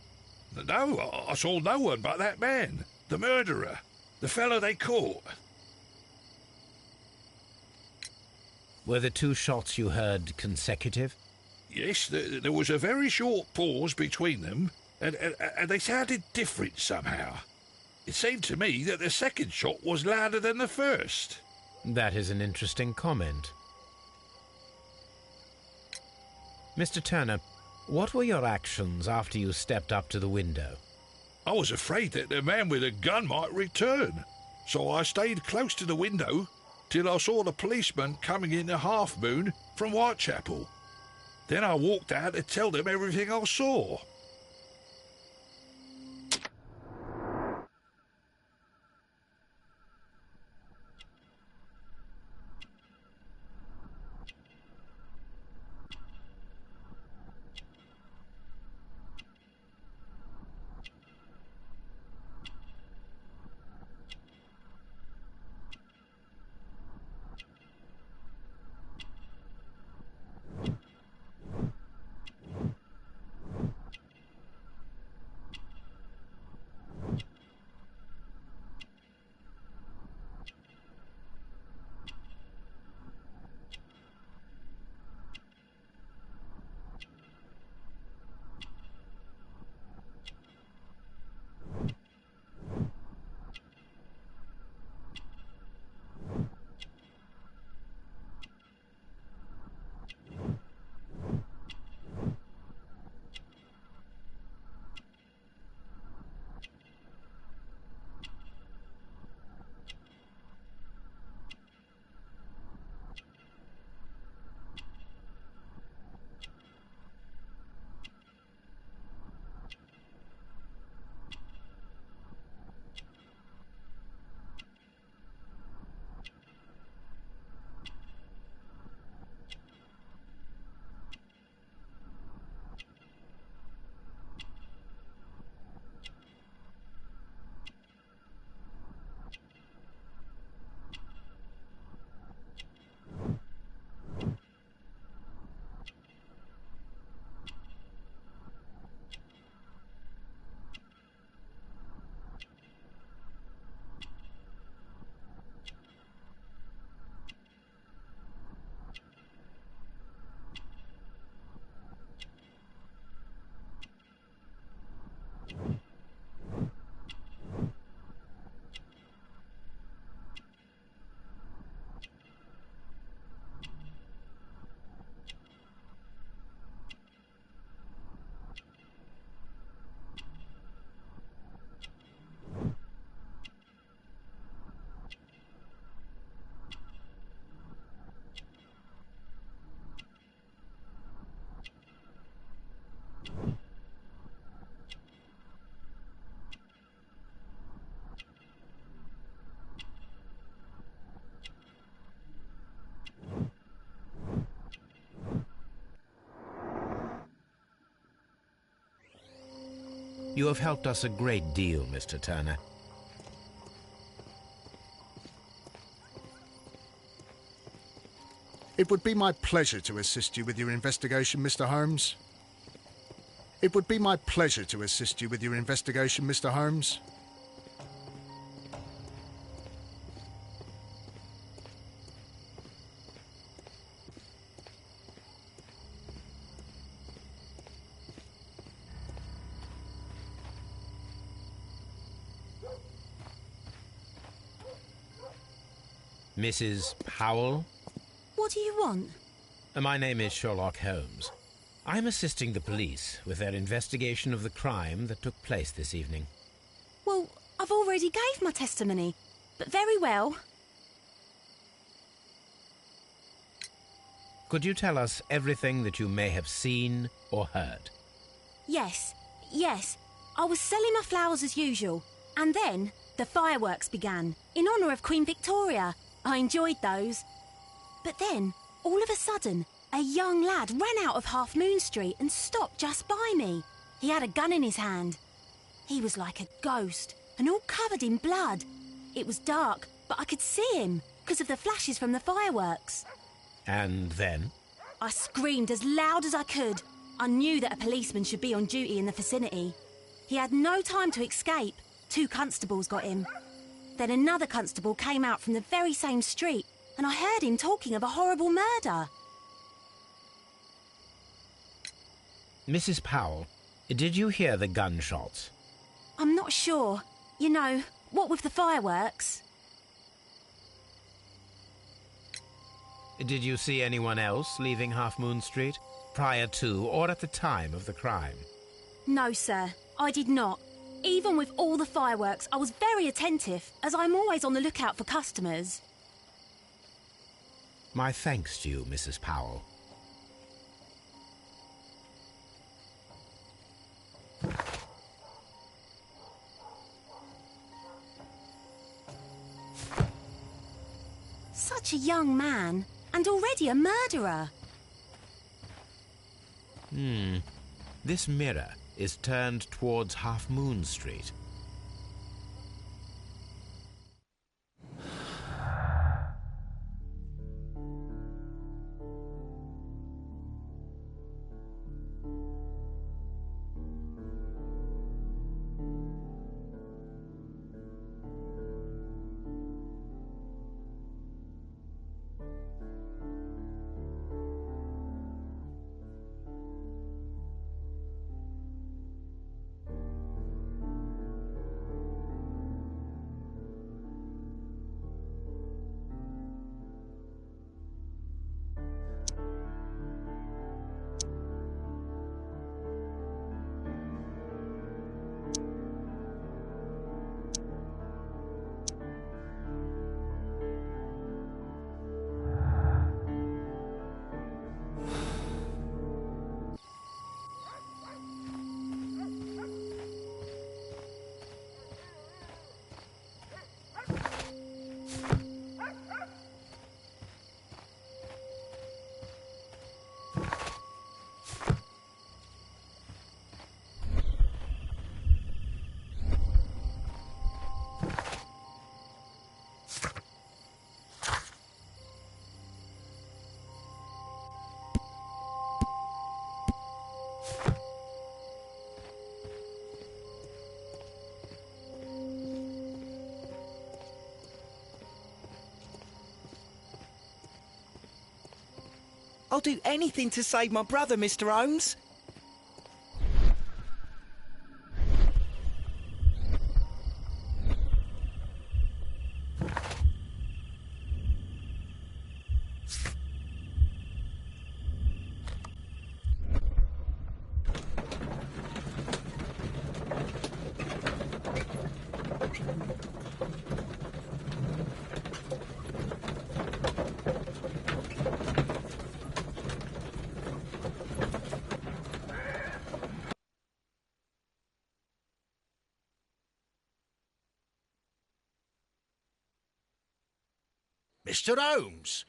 No, I saw no one but that man, the murderer, the fellow they caught. Were the 2 shots you heard consecutive? Yes, there was a very short pause between them, and they sounded different somehow. It seemed to me that the second shot was louder than the first. That is an interesting comment. Mr. Turner, what were your actions after you stepped up to the window? I was afraid that the man with a gun might return, so I stayed close to the window till I saw the policeman coming in the Half Moon from Whitechapel. Then I walked out to tell them everything I saw. You have helped us a great deal, Mr. Turner. It would be my pleasure to assist you with your investigation, Mr. Holmes. It would be my pleasure to assist you with your investigation, Mr. Holmes. Mrs. Powell? What do you want? My name is Sherlock Holmes. I'm assisting the police with their investigation of the crime that took place this evening. Well, I've already gave my testimony, but very well. Could you tell us everything that you may have seen or heard? Yes. I was selling my flowers as usual, and then the fireworks began, in honour of Queen Victoria. I enjoyed those. But then, all of a sudden, a young lad ran out of Half Moon Street and stopped just by me. He had a gun in his hand. He was like a ghost, and all covered in blood. It was dark, but I could see him, because of the flashes from the fireworks. And then? I screamed as loud as I could. I knew that a policeman should be on duty in the vicinity. He had no time to escape. 2 constables got him. Then another constable came out from the very same street, and I heard him talking of a horrible murder. Mrs. Powell, did you hear the gunshots? I'm not sure. You know, what with the fireworks? Did you see anyone else leaving Half Moon Street, prior to or at the time of the crime? No, sir, I did not. Even with all the fireworks, I was very attentive, as I'm always on the lookout for customers. My thanks to you, Mrs. Powell. Such a young man, and already a murderer. This mirror is turned towards Half Moon Street. I'll do anything to save my brother, Mr. Holmes. Mr. Holmes,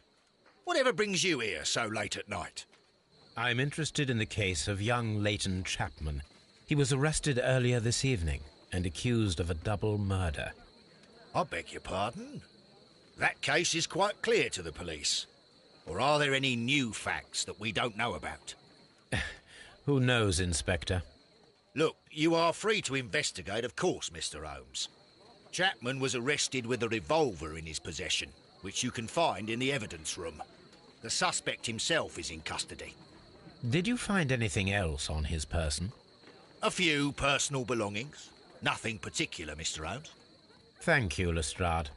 whatever brings you here so late at night? I'm interested in the case of young Leighton Chapman. He was arrested earlier this evening and accused of a double murder. I beg your pardon? That case is quite clear to the police. Or are there any new facts that we don't know about? Who knows, Inspector? Look, you are free to investigate, of course, Mr. Holmes. Chapman was arrested with a revolver in his possession, which you can find in the evidence room. The suspect himself is in custody. Did you find anything else on his person? A few personal belongings. Nothing particular, Mr. Holmes. Thank you, Lestrade.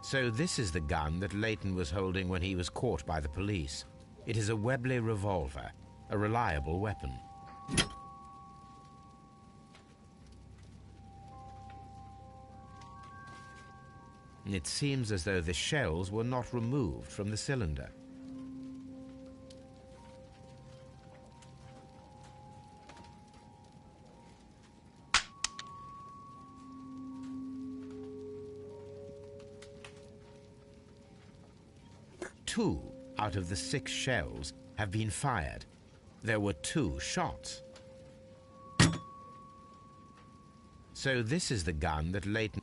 So this is the gun that Leighton was holding when he was caught by the police. It is a Webley revolver, a reliable weapon. It seems as though the shells were not removed from the cylinder. Two out of the 6 shells have been fired. There were 2 shots. So this is the gun that Leighton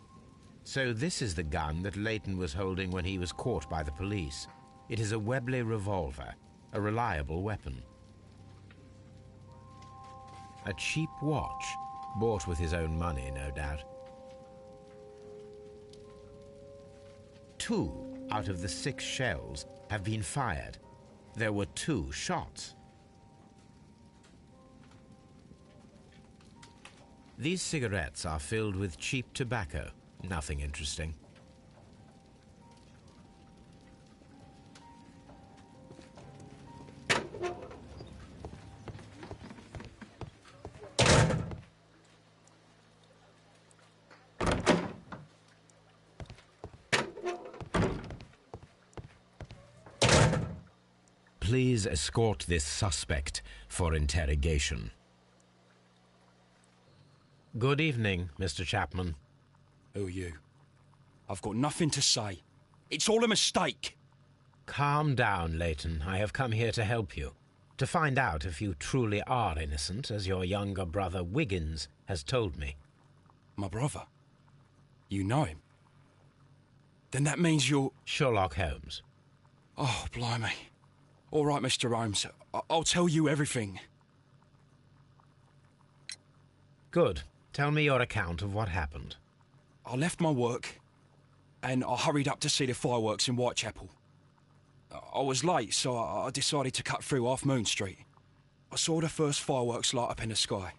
was holding when he was caught by the police. It is a Webley revolver, a reliable weapon. A cheap watch, bought with his own money, no doubt. 2 out of the 6 shells have been fired. There were 2 shots. These cigarettes are filled with cheap tobacco. Nothing interesting. Please escort this suspect for interrogation. Good evening, Mr. Chapman. Who are you? I've got nothing to say. It's all a mistake. Calm down, Leighton. I have come here to help you. To find out if you truly are innocent, as your younger brother Wiggins has told me. My brother? You know him? Then that means you're... Sherlock Holmes. Oh, blimey. All right, Mr. Holmes. I'll tell you everything. Good. Tell me your account of what happened. I left my work, and I hurried up to see the fireworks in Whitechapel. I was late, so I decided to cut through Half Moon Street. I saw the first fireworks light up in the sky.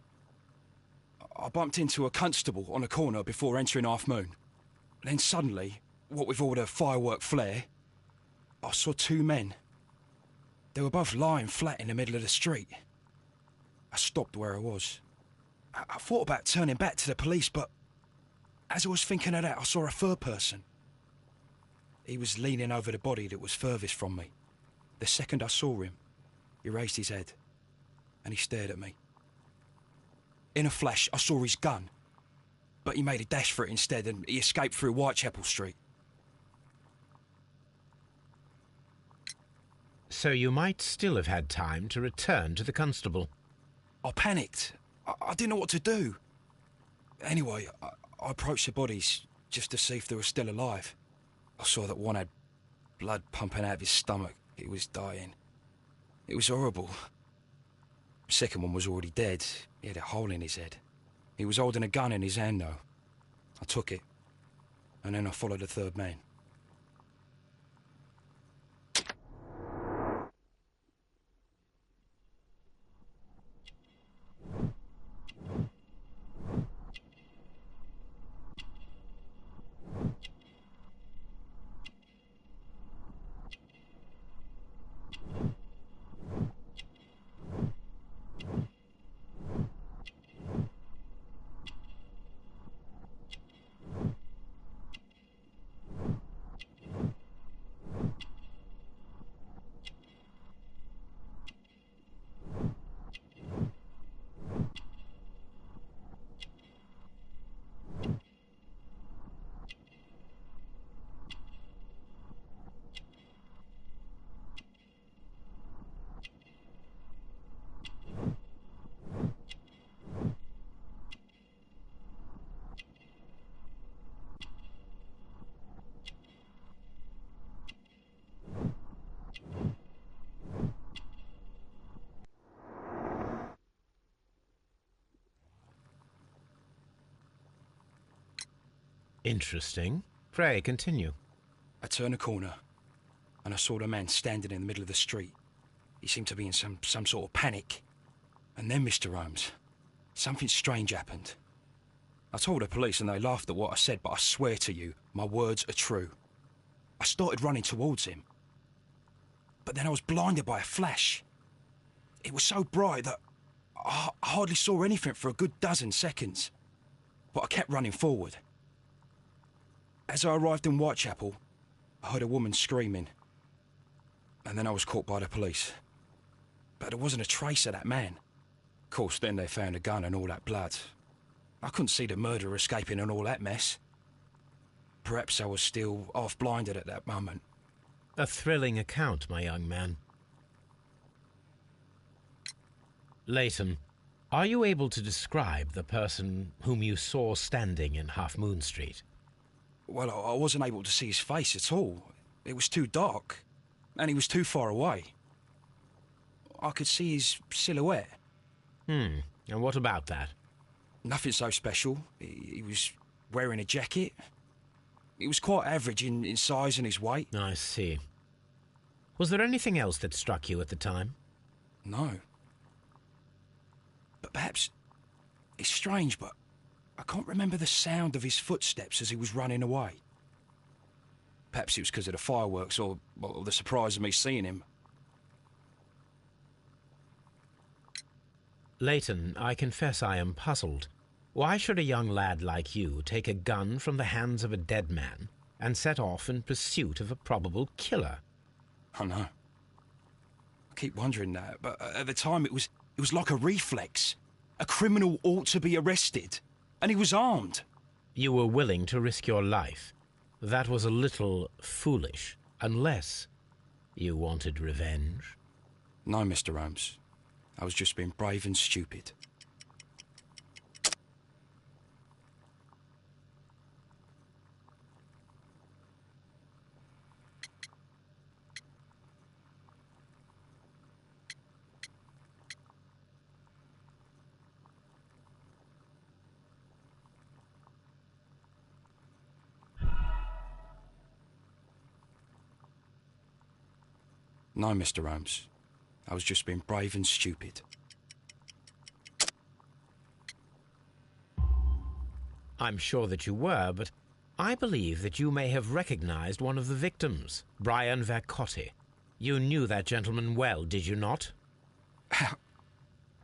I bumped into a constable on a corner before entering Half Moon. Then suddenly, what with all the firework flare, I saw 2 men. They were both lying flat in the middle of the street. I stopped where I was. I thought about turning back to the police, but as I was thinking of that, I saw a third person. He was leaning over the body that was furthest from me. The second I saw him, he raised his head and he stared at me. In a flash, I saw his gun, but he made a dash for it instead and he escaped through Whitechapel Street. So you might still have had time to return to the constable. I panicked. I didn't know what to do. Anyway, I approached the bodies just to see if they were still alive. I saw that one had blood pumping out of his stomach. He was dying. It was horrible. The second one was already dead. He had a hole in his head. He was holding a gun in his hand, though. I took it, and then I followed the third man. Interesting. Pray, continue. I turned a corner, and I saw the man standing in the middle of the street. He seemed to be in some sort of panic. And then, Mr. Holmes, something strange happened. I told the police and they laughed at what I said, but I swear to you, my words are true. I started running towards him. But then I was blinded by a flash. It was so bright that I hardly saw anything for a good dozen seconds. But I kept running forward. As I arrived in Whitechapel, I heard a woman screaming. And then I was caught by the police. But there wasn't a trace of that man. Of course, then they found a gun and all that blood. I couldn't see the murderer escaping and all that mess. Perhaps I was still half-blinded at that moment. A thrilling account, my young man. Leighton, are you able to describe the person whom you saw standing in Half Moon Street? Well, I wasn't able to see his face at all. It was too dark, and he was too far away. I could see his silhouette. And what about that? Nothing so special. He was wearing a jacket. He was quite average in size and his weight. I see. Was there anything else that struck you at the time? No. But perhaps... It's strange, but I can't remember the sound of his footsteps as he was running away. Perhaps it was because of the fireworks or the surprise of me seeing him. Leighton, I confess I am puzzled. Why should a young lad like you take a gun from the hands of a dead man and set off in pursuit of a probable killer? I know. I keep wondering that, but at the time it was like a reflex. A criminal ought to be arrested, and he was armed. You were willing to risk your life. That was a little foolish, unless you wanted revenge. No, Mr. Holmes. I was just being brave and stupid. No, Mr. Holmes. I was just being brave and stupid. I'm sure that you were, but I believe that you may have recognized one of the victims, Brian Vercotti. You knew that gentleman well, did you not?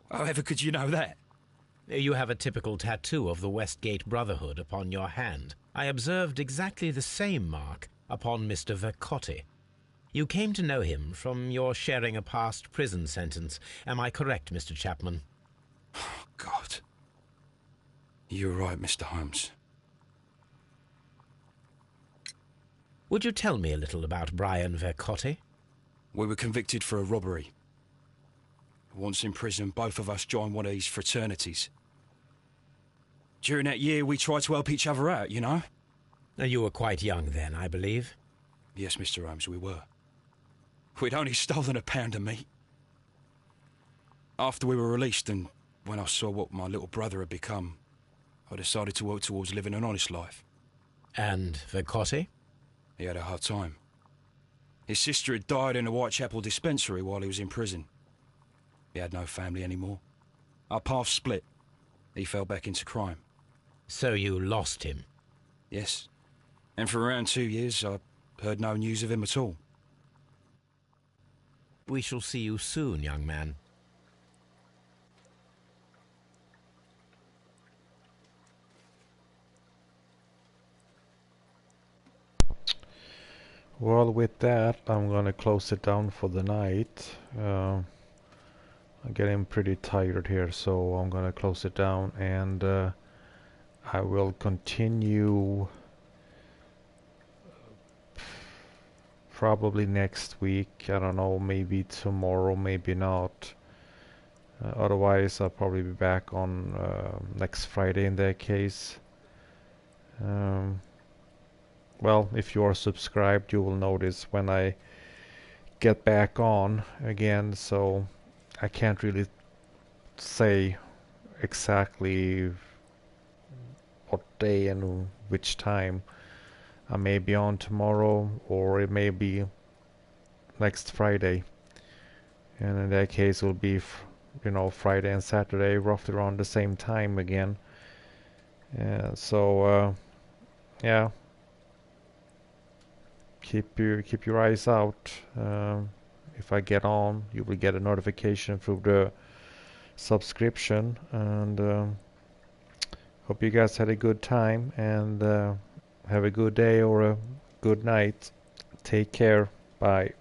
However could you know that? You have a typical tattoo of the Westgate Brotherhood upon your hand. I observed exactly the same mark upon Mr. Vercotti. You came to know him from your sharing a past prison sentence. Am I correct, Mr. Chapman? Oh, God. You're right, Mr. Holmes. Would you tell me a little about Brian Vercotti? We were convicted for a robbery. Once in prison, both of us joined one of these fraternities. During that year, we tried to help each other out, you know? You were quite young then, I believe. Yes, Mr. Holmes, we were. We'd only stolen a pound of meat. After we were released, and when I saw what my little brother had become, I decided to work towards living an honest life. And Vercotti? He had a hard time. His sister had died in a Whitechapel dispensary while he was in prison. He had no family anymore. Our paths split. He fell back into crime. So you lost him? Yes. And for around 2 years, I heard no news of him at all. We shall see you soon, young man. Well, with that, I'm gonna close it down for the night. I'm getting pretty tired here, so I'm gonna close it down, and I will continue probably next week. I don't know, maybe tomorrow, maybe not. Otherwise, I'll probably be back on next Friday in that case. Well, if you are subscribed, you will notice when I get back on again, so I can't really say exactly what day and which time. I may be on tomorrow, or it may be next Friday. And in that case, it will be, you know, Friday and Saturday, roughly around the same time again. So, yeah. Keep your eyes out. If I get on, you will get a notification through the subscription. And hope you guys had a good time, and have a good day or a good night. Take care. Bye.